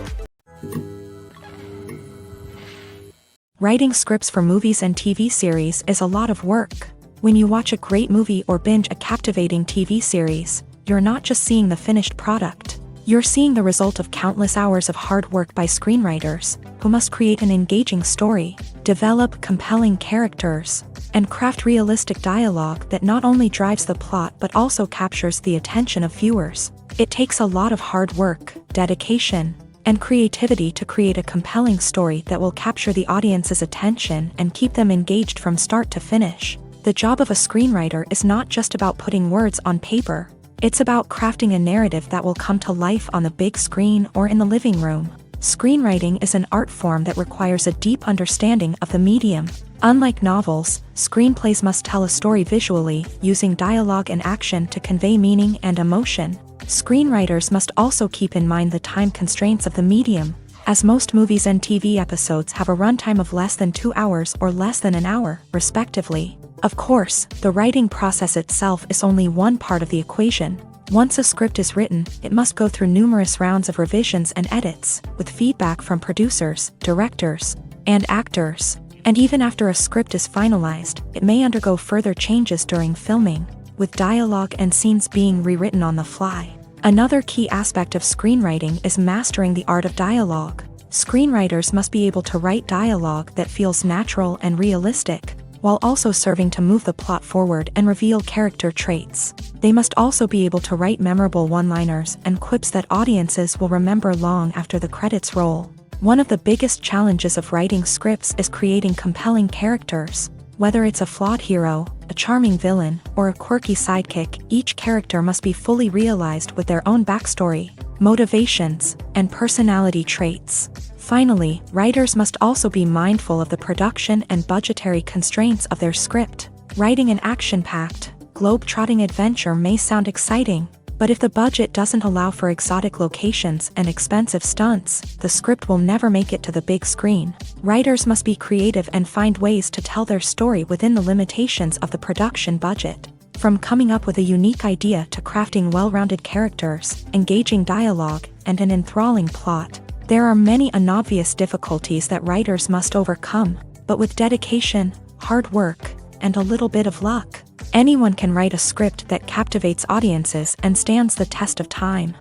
Writing scripts for movies and TV series is a lot of work. When you watch a great movie or binge a captivating TV series, you're not just seeing the finished product. You're seeing the result of countless hours of hard work by screenwriters, who must create an engaging story, develop compelling characters, and craft realistic dialogue that not only drives the plot but also captures the attention of viewers. It takes a lot of hard work, dedication, and creativity to create a compelling story that will capture the audience's attention and keep them engaged from start to finish. The job of a screenwriter is not just about putting words on paper. It's about crafting a narrative that will come to life on the big screen or in the living room. Screenwriting is an art form that requires a deep understanding of the medium. Unlike novels, screenplays must tell a story visually, using dialogue and action to convey meaning and emotion. Screenwriters must also keep in mind the time constraints of the medium, as most movies and TV episodes have a runtime of less than 2 hours or less than an hour, respectively. Of course, the writing process itself is only one part of the equation. Once a script is written, it must go through numerous rounds of revisions and edits, with feedback from producers, directors, and actors. And even after a script is finalized, it may undergo further changes during filming, with dialogue and scenes being rewritten on the fly. Another key aspect of screenwriting is mastering the art of dialogue. Screenwriters must be able to write dialogue that feels natural and realistic, while also serving to move the plot forward and reveal character traits. They must also be able to write memorable one-liners and quips that audiences will remember long after the credits roll. One of the biggest challenges of writing scripts is creating compelling characters. Whether it's a flawed hero, a charming villain, or a quirky sidekick, each character must be fully realized with their own backstory, motivations, and personality traits. Finally, writers must also be mindful of the production and budgetary constraints of their script. Writing an action-packed, globe-trotting adventure may sound exciting, but if the budget doesn't allow for exotic locations and expensive stunts, the script will never make it to the big screen. Writers must be creative and find ways to tell their story within the limitations of the production budget. From coming up with a unique idea to crafting well-rounded characters, engaging dialogue, and an enthralling plot, there are many unobvious difficulties that writers must overcome, but with dedication, hard work, and a little bit of luck, anyone can write a script that captivates audiences and stands the test of time.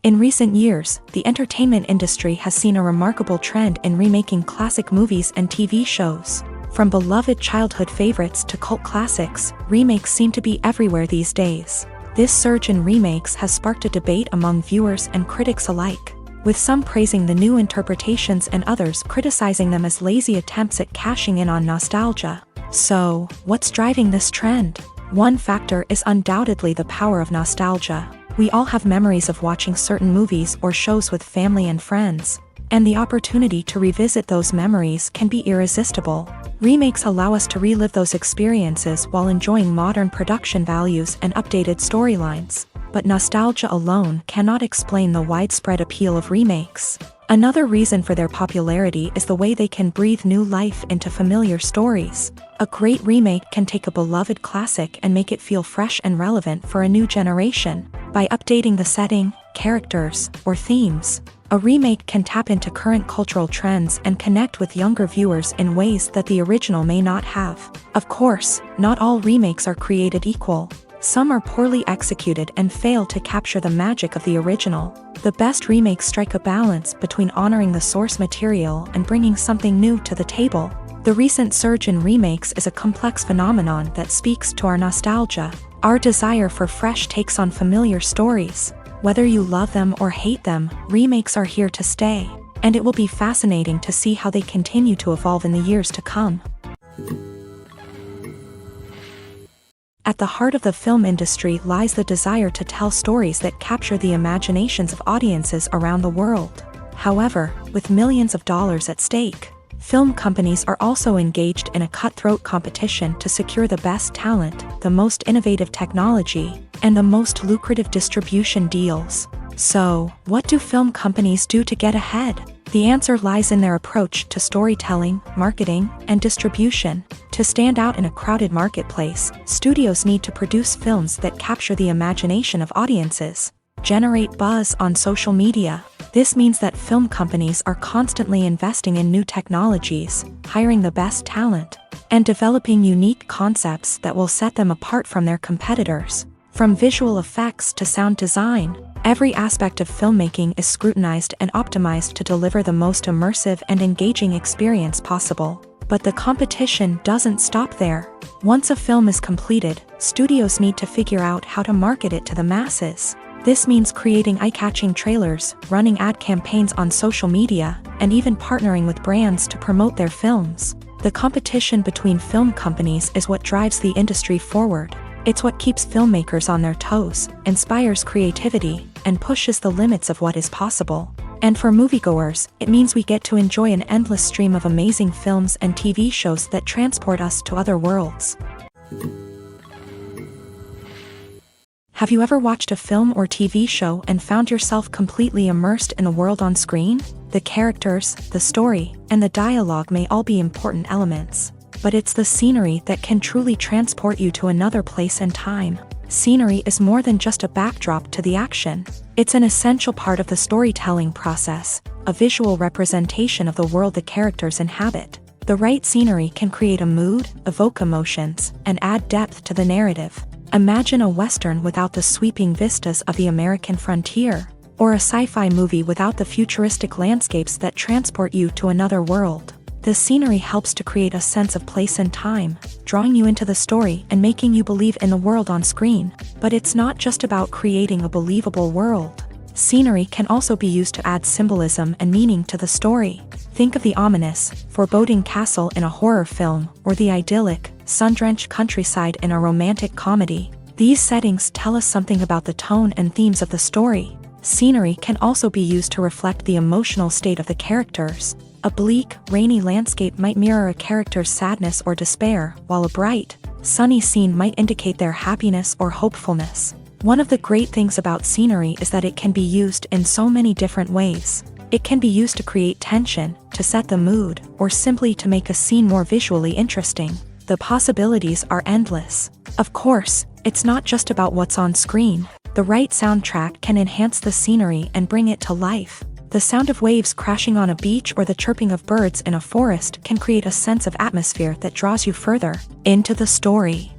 In recent years, the entertainment industry has seen a remarkable trend in remaking classic movies and TV shows. From beloved childhood favorites to cult classics, remakes seem to be everywhere these days. This surge in remakes has sparked a debate among viewers and critics alike, with some praising the new interpretations and others criticizing them as lazy attempts at cashing in on nostalgia. So, what's driving this trend? One factor is undoubtedly the power of nostalgia. We all have memories of watching certain movies or shows with family and friends, and the opportunity to revisit those memories can be irresistible. Remakes allow us to relive those experiences while enjoying modern production values and updated storylines. But nostalgia alone cannot explain the widespread appeal of remakes. Another reason for their popularity is the way they can breathe new life into familiar stories. A great remake can take a beloved classic and make it feel fresh and relevant for a new generation. By updating the setting, characters, or themes, a remake can tap into current cultural trends and connect with younger viewers in ways that the original may not have. Of course, not all remakes are created equal. Some are poorly executed and fail to capture the magic of the original. The best remakes strike a balance between honoring the source material and bringing something new to the table. The recent surge in remakes is a complex phenomenon that speaks to our nostalgia, our desire for fresh takes on familiar stories. Whether you love them or hate them, remakes are here to stay, and it will be fascinating to see how they continue to evolve in the years to come. At the heart of the film industry lies the desire to tell stories that capture the imaginations of audiences around the world. However, with millions of dollars at stake, film companies are also engaged in a cutthroat competition to secure the best talent, the most innovative technology, and the most lucrative distribution deals. So, what do film companies do to get ahead? The answer lies in their approach to storytelling, marketing, and distribution. To stand out in a crowded marketplace, studios need to produce films that capture the imagination of audiences, generate buzz on social media. This means that film companies are constantly investing in new technologies, hiring the best talent, and developing unique concepts that will set them apart from their competitors. From visual effects to sound design, every aspect of filmmaking is scrutinized and optimized to deliver the most immersive and engaging experience possible. But the competition doesn't stop there. Once a film is completed, studios need to figure out how to market it to the masses. This means creating eye-catching trailers, running ad campaigns on social media, and even partnering with brands to promote their films. The competition between film companies is what drives the industry forward. It's what keeps filmmakers on their toes, inspires creativity, and pushes the limits of what is possible. And for moviegoers, it means we get to enjoy an endless stream of amazing films and TV shows that transport us to other worlds. Have you ever watched a film or TV show and found yourself completely immersed in the world on screen? The characters, the story, and the dialogue may all be important elements, but it's the scenery that can truly transport you to another place and time. Scenery is more than just a backdrop to the action. It's an essential part of the storytelling process, a visual representation of the world the characters inhabit. The right scenery can create a mood, evoke emotions, and add depth to the narrative. Imagine a Western without the sweeping vistas of the American frontier, or a sci-fi movie without the futuristic landscapes that transport you to another world. The scenery helps to create a sense of place and time, drawing you into the story and making you believe in the world on screen. But it's not just about creating a believable world. Scenery can also be used to add symbolism and meaning to the story. Think of the ominous, foreboding castle in a horror film, or the idyllic, sun-drenched countryside in a romantic comedy. These settings tell us something about the tone and themes of the story. Scenery can also be used to reflect the emotional state of the characters. A bleak, rainy landscape might mirror a character's sadness or despair, while a bright, sunny scene might indicate their happiness or hopefulness. One of the great things about scenery is that it can be used in so many different ways. It can be used to create tension, to set the mood, or simply to make a scene more visually interesting. The possibilities are endless. Of course, it's not just about what's on screen. The right soundtrack can enhance the scenery and bring it to life. The sound of waves crashing on a beach or the chirping of birds in a forest can create a sense of atmosphere that draws you further into the story.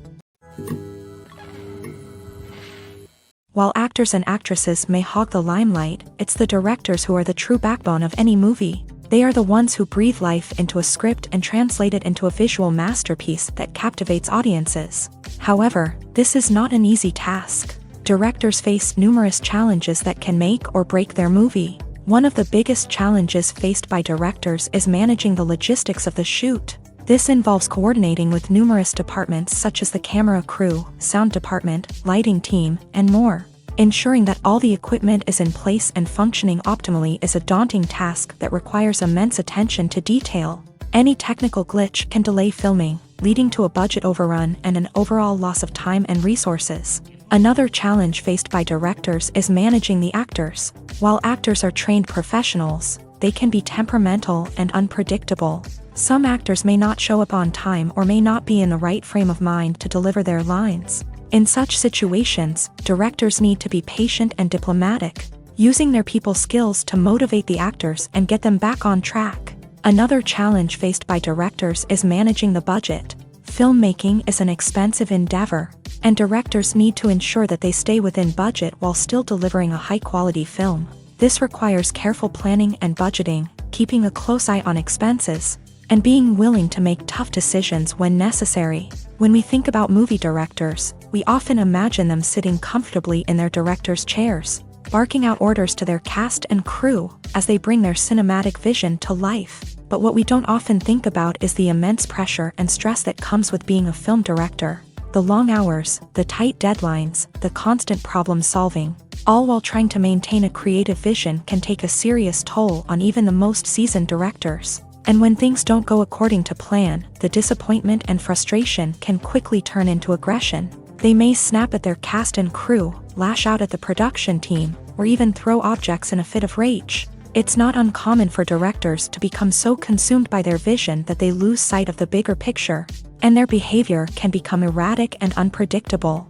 While actors and actresses may hog the limelight, it's the directors who are the true backbone of any movie. They are the ones who breathe life into a script and translate it into a visual masterpiece that captivates audiences. However, this is not an easy task. Directors face numerous challenges that can make or break their movie. One of the biggest challenges faced by directors is managing the logistics of the shoot. This involves coordinating with numerous departments such as the camera crew, sound department, lighting team, and more. Ensuring that all the equipment is in place and functioning optimally is a daunting task that requires immense attention to detail. Any technical glitch can delay filming, leading to a budget overrun and an overall loss of time and resources. Another challenge faced by directors is managing the actors. While actors are trained professionals, they can be temperamental and unpredictable. Some actors may not show up on time or may not be in the right frame of mind to deliver their lines. In such situations, directors need to be patient and diplomatic, using their people skills to motivate the actors and get them back on track. Another challenge faced by directors is managing the budget. Filmmaking is an expensive endeavor, and directors need to ensure that they stay within budget while still delivering a high-quality film. This requires careful planning and budgeting, keeping a close eye on expenses, and being willing to make tough decisions when necessary. When we think about movie directors, we often imagine them sitting comfortably in their director's chairs, barking out orders to their cast and crew as they bring their cinematic vision to life. But what we don't often think about is the immense pressure and stress that comes with being a film director. The long hours, the tight deadlines, the constant problem solving, all while trying to maintain a creative vision can take a serious toll on even the most seasoned directors. And when things don't go according to plan, the disappointment and frustration can quickly turn into aggression. They may snap at their cast and crew, lash out at the production team, or even throw objects in a fit of rage. It's not uncommon for directors to become so consumed by their vision that they lose sight of the bigger picture, and their behavior can become erratic and unpredictable.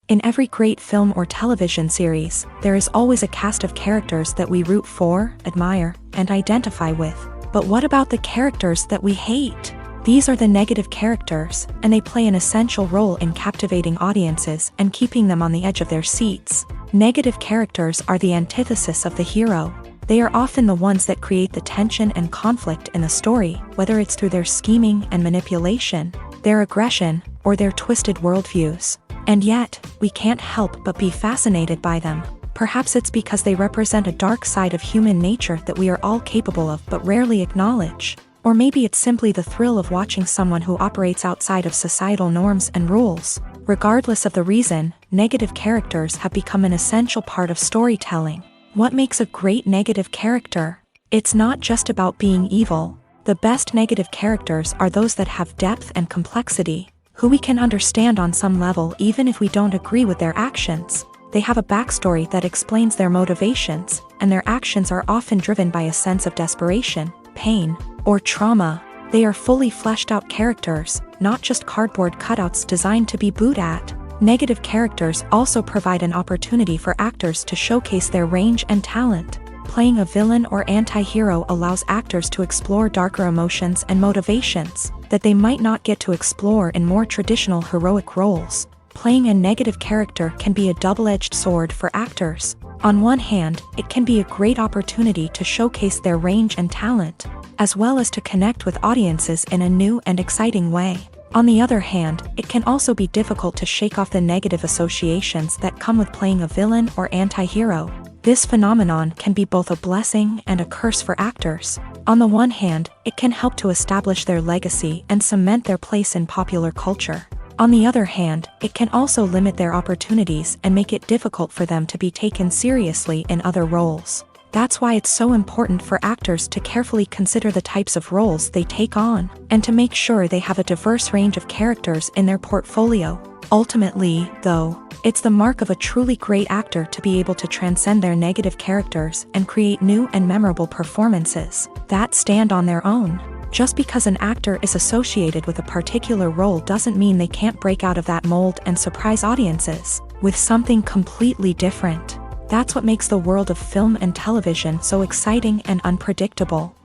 In every great film or television series, there is always a cast of characters that we root for, admire, and identify with. But what about the characters that we hate? These are the negative characters, and they play an essential role in captivating audiences and keeping them on the edge of their seats. Negative characters are the antithesis of the hero. They are often the ones that create the tension and conflict in the story, whether it's through their scheming and manipulation, their aggression, or their twisted worldviews. And yet, we can't help but be fascinated by them. Perhaps it's because they represent a dark side of human nature that we are all capable of but rarely acknowledge. Or maybe it's simply the thrill of watching someone who operates outside of societal norms and rules. Regardless of the reason, negative characters have become an essential part of storytelling. What makes a great negative character? It's not just about being evil. The best negative characters are those that have depth and complexity, who we can understand on some level even if we don't agree with their actions. They have a backstory that explains their motivations, and their actions are often driven by a sense of desperation, pain, or trauma. They are fully fleshed out characters, not just cardboard cutouts designed to be booed at. Negative characters also provide an opportunity for actors to showcase their range and talent. Playing a villain or anti-hero allows actors to explore darker emotions and motivations that they might not get to explore in more traditional heroic roles. Playing a negative character can be a double-edged sword for actors. On one hand, it can be a great opportunity to showcase their range and talent, as well as to connect with audiences in a new and exciting way. On the other hand, it can also be difficult to shake off the negative associations that come with playing a villain or anti-hero. This phenomenon can be both a blessing and a curse for actors. On the one hand, it can help to establish their legacy and cement their place in popular culture. On the other hand, it can also limit their opportunities and make it difficult for them to be taken seriously in other roles. That's why it's so important for actors to carefully consider the types of roles they take on, and to make sure they have a diverse range of characters in their portfolio. Ultimately, though, it's the mark of a truly great actor to be able to transcend their negative characters and create new and memorable performances that stand on their own. Just because an actor is associated with a particular role doesn't mean they can't break out of that mold and surprise audiences with something completely different. That's what makes the world of film and television so exciting and unpredictable.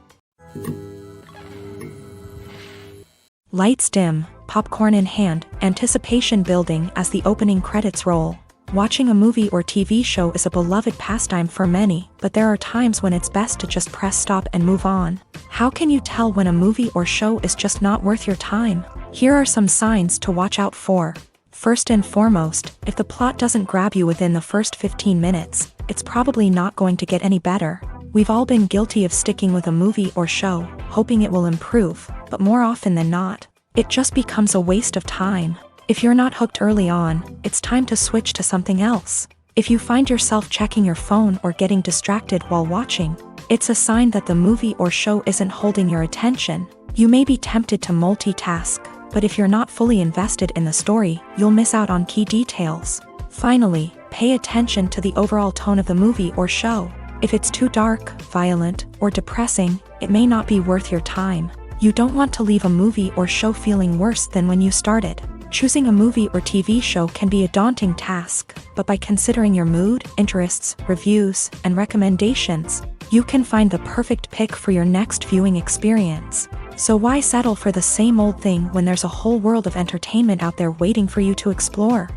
Lights dim, popcorn in hand, anticipation building as the opening credits roll. Watching a movie or TV show is a beloved pastime for many, but there are times when it's best to just press stop and move on. How can you tell when a movie or show is just not worth your time? Here are some signs to watch out for. First and foremost, if the plot doesn't grab you within the first 15 minutes, it's probably not going to get any better. We've all been guilty of sticking with a movie or show, hoping it will improve, but more often than not, it just becomes a waste of time. If you're not hooked early on, it's time to switch to something else. If you find yourself checking your phone or getting distracted while watching, it's a sign that the movie or show isn't holding your attention. You may be tempted to multitask, but if you're not fully invested in the story, you'll miss out on key details. Finally, pay attention to the overall tone of the movie or show. If it's too dark, violent, or depressing, it may not be worth your time. You don't want to leave a movie or show feeling worse than when you started. Choosing a movie or TV show can be a daunting task, but by considering your mood, interests, reviews, and recommendations, you can find the perfect pick for your next viewing experience. So why settle for the same old thing when there's a whole world of entertainment out there waiting for you to explore?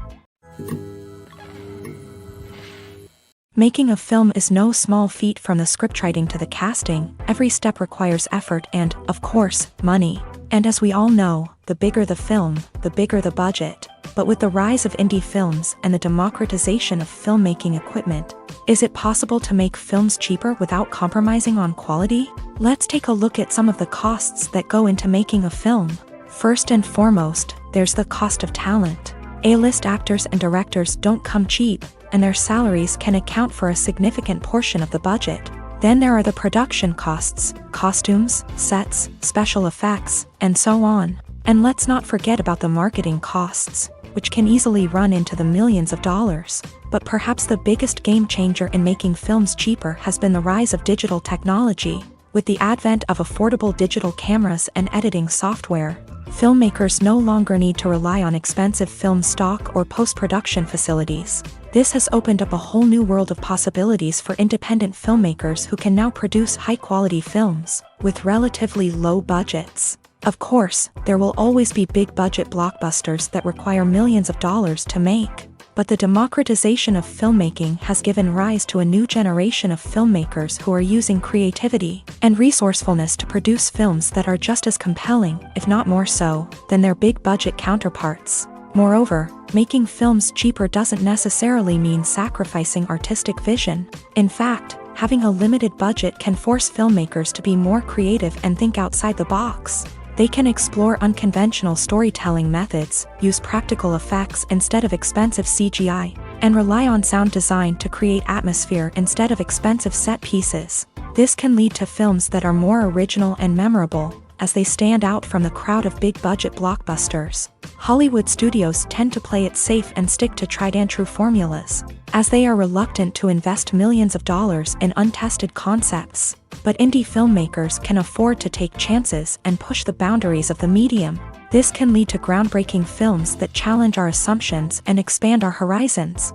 Making a film is no small feat. From the scriptwriting to the casting, every step requires effort and, of course, money. And as we all know, the bigger the film, the bigger the budget. But with the rise of indie films and the democratization of filmmaking equipment, is it possible to make films cheaper without compromising on quality? Let's take a look at some of the costs that go into making a film. First and foremost, there's the cost of talent. A-list actors and directors don't come cheap, and their salaries can account for a significant portion of the budget. Then there are the production costs, costumes, sets, special effects, and so on. And let's not forget about the marketing costs, which can easily run into the millions of dollars. But perhaps the biggest game changer in making films cheaper has been the rise of digital technology. With the advent of affordable digital cameras and editing software, filmmakers no longer need to rely on expensive film stock or post-production facilities. This has opened up a whole new world of possibilities for independent filmmakers who can now produce high-quality films with relatively low budgets. Of course, there will always be big-budget blockbusters that require millions of dollars to make. But the democratization of filmmaking has given rise to a new generation of filmmakers who are using creativity and resourcefulness to produce films that are just as compelling, if not more so, than their big-budget counterparts. Moreover, making films cheaper doesn't necessarily mean sacrificing artistic vision. In fact, having a limited budget can force filmmakers to be more creative and think outside the box. They can explore unconventional storytelling methods, use practical effects instead of expensive CGI, and rely on sound design to create atmosphere instead of expensive set pieces. This can lead to films that are more original and memorable, as they stand out from the crowd of big-budget blockbusters. Hollywood studios tend to play it safe and stick to tried-and-true formulas, as they are reluctant to invest millions of dollars in untested concepts. But indie filmmakers can afford to take chances and push the boundaries of the medium. This can lead to groundbreaking films that challenge our assumptions and expand our horizons.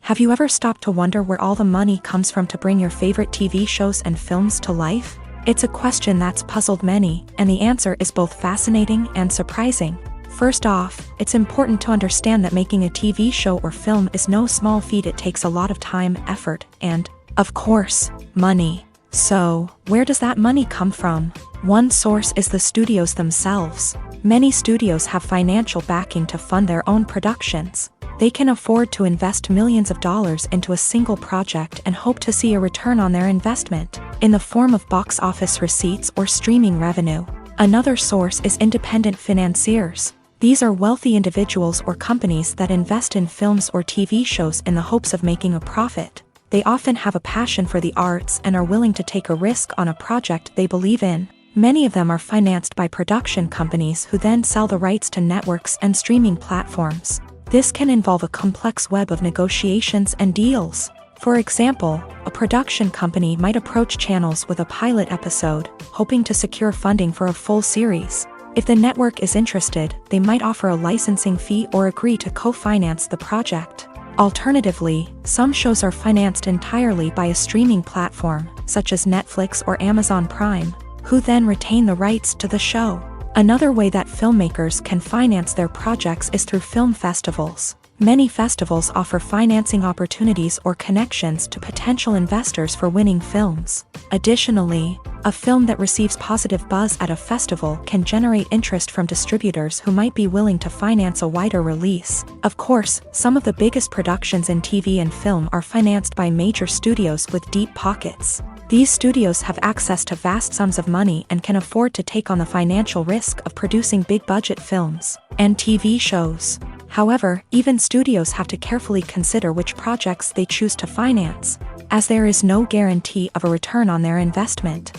Have you ever stopped to wonder where all the money comes from to bring your favorite TV shows and films to life? It's a question that's puzzled many, and the answer is both fascinating and surprising. First off, it's important to understand that making a TV show or film is no small feat. It takes a lot of time, effort, and, of course, money. So, where does that money come from? One source is the studios themselves. Many studios have financial backing to fund their own productions. They can afford to invest millions of dollars into a single project and hope to see a return on their investment, in the form of box office receipts or streaming revenue. Another source is independent financiers. These are wealthy individuals or companies that invest in films or TV shows in the hopes of making a profit. They often have a passion for the arts and are willing to take a risk on a project they believe in. Many of them are financed by production companies who then sell the rights to networks and streaming platforms. This can involve a complex web of negotiations and deals. For example, a production company might approach channels with a pilot episode, hoping to secure funding for a full series. If the network is interested, they might offer a licensing fee or agree to co-finance the project. Alternatively, some shows are financed entirely by a streaming platform, such as Netflix or Amazon Prime, who then retain the rights to the show. Another way that filmmakers can finance their projects is through film festivals. Many festivals offer financing opportunities or connections to potential investors for winning films. Additionally, a film that receives positive buzz at a festival can generate interest from distributors who might be willing to finance a wider release. Of course, some of the biggest productions in TV and film are financed by major studios with deep pockets. These studios have access to vast sums of money and can afford to take on the financial risk of producing big-budget films and TV shows. However, even studios have to carefully consider which projects they choose to finance, as there is no guarantee of a return on their investment.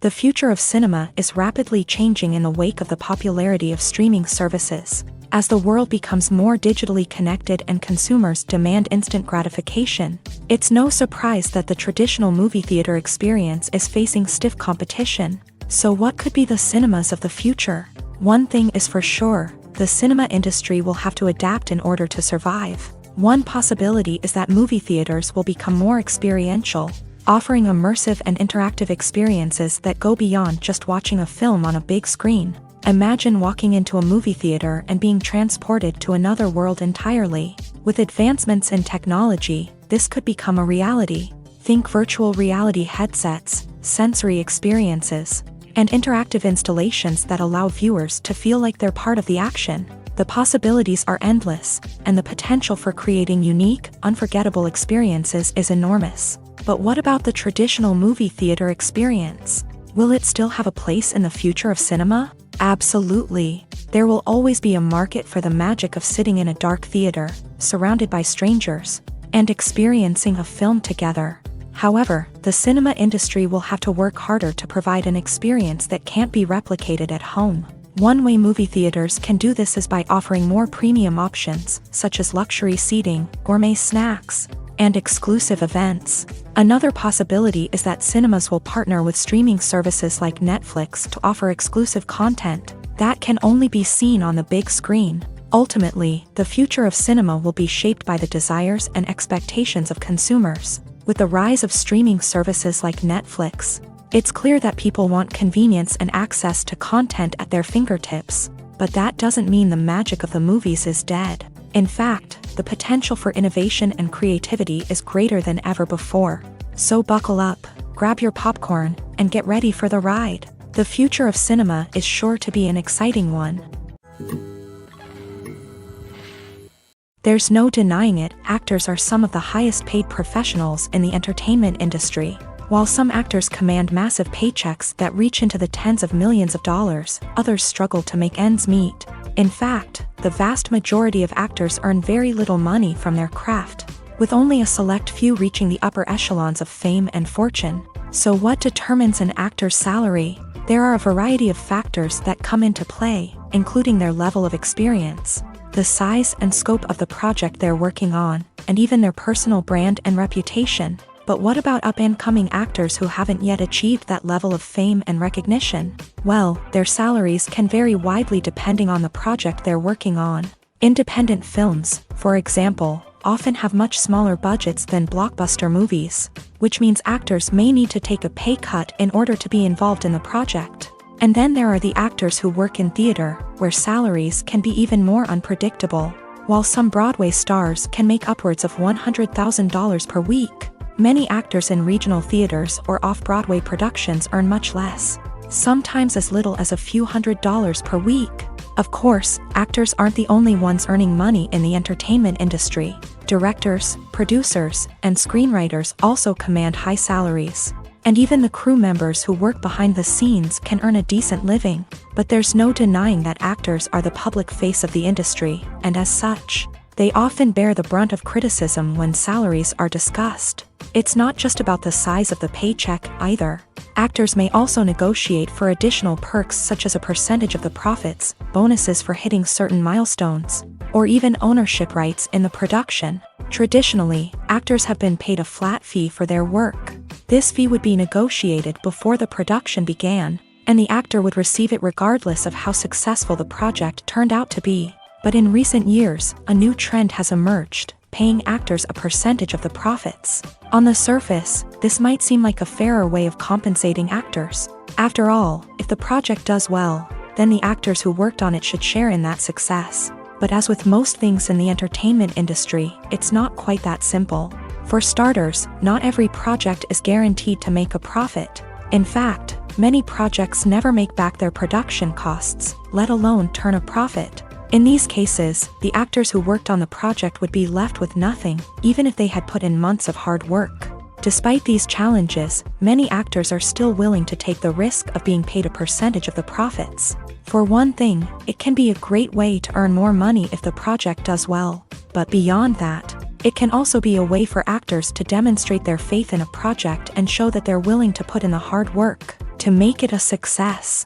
The future of cinema is rapidly changing in the wake of the popularity of streaming services. As the world becomes more digitally connected and consumers demand instant gratification, it's no surprise that the traditional movie theater experience is facing stiff competition. So what could be the cinemas of the future? One thing is for sure, the cinema industry will have to adapt in order to survive. One possibility is that movie theaters will become more experiential, offering immersive and interactive experiences that go beyond just watching a film on a big screen. Imagine walking into a movie theater and being transported to another world entirely. With advancements in technology, this could become a reality. Think virtual reality headsets, sensory experiences, and interactive installations that allow viewers to feel like they're part of the action. The possibilities are endless, and the potential for creating unique, unforgettable experiences is enormous. But what about the traditional movie theater experience? Will it still have a place in the future of cinema? Absolutely. There will always be a market for the magic of sitting in a dark theater, surrounded by strangers, and experiencing a film together. However, the cinema industry will have to work harder to provide an experience that can't be replicated at home. One way movie theaters can do this is by offering more premium options, such as luxury seating, gourmet snacks, and exclusive events. Another possibility is that cinemas will partner with streaming services like Netflix to offer exclusive content that can only be seen on the big screen. Ultimately, the future of cinema will be shaped by the desires and expectations of consumers. With the rise of streaming services like Netflix, it's clear that people want convenience and access to content at their fingertips. But that doesn't mean the magic of the movies is dead. In fact, the potential for innovation and creativity is greater than ever before. So buckle up, grab your popcorn, and get ready for the ride. The future of cinema is sure to be an exciting one. There's no denying it, actors are some of the highest paid professionals in the entertainment industry. While some actors command massive paychecks that reach into the tens of millions of dollars, others struggle to make ends meet. In fact, the vast majority of actors earn very little money from their craft, with only a select few reaching the upper echelons of fame and fortune. So what determines an actor's salary? There are a variety of factors that come into play, including their level of experience, the size and scope of the project they're working on, and even their personal brand and reputation. But what about up-and-coming actors who haven't yet achieved that level of fame and recognition? Well, their salaries can vary widely depending on the project they're working on. Independent films, for example, often have much smaller budgets than blockbuster movies, which means actors may need to take a pay cut in order to be involved in the project. And then there are the actors who work in theater, where salaries can be even more unpredictable. While some Broadway stars can make upwards of $100,000 per week, many actors in regional theaters or off-Broadway productions earn much less, sometimes as little as a few $100s per week. Of course, actors aren't the only ones earning money in the entertainment industry. Directors, producers, and screenwriters also command high salaries. And even the crew members who work behind the scenes can earn a decent living. But there's no denying that actors are the public face of the industry, and as such, they often bear the brunt of criticism when salaries are discussed. It's not just about the size of the paycheck either. Actors may also negotiate for additional perks such as a percentage of the profits, bonuses for hitting certain milestones, or even ownership rights in the production. Traditionally, actors have been paid a flat fee for their work. This fee would be negotiated before the production began, and the actor would receive it regardless of how successful the project turned out to be. But in recent years, a new trend has emerged, paying actors a percentage of the profits. On the surface, this might seem like a fairer way of compensating actors. After all, if the project does well, then the actors who worked on it should share in that success. But as with most things in the entertainment industry, it's not quite that simple. For starters, not every project is guaranteed to make a profit. In fact, many projects never make back their production costs, let alone turn a profit. In these cases, the actors who worked on the project would be left with nothing, even if they had put in months of hard work. Despite these challenges, many actors are still willing to take the risk of being paid a percentage of the profits. For one thing, it can be a great way to earn more money if the project does well. But beyond that, it can also be a way for actors to demonstrate their faith in a project and show that they're willing to put in the hard work to make it a success.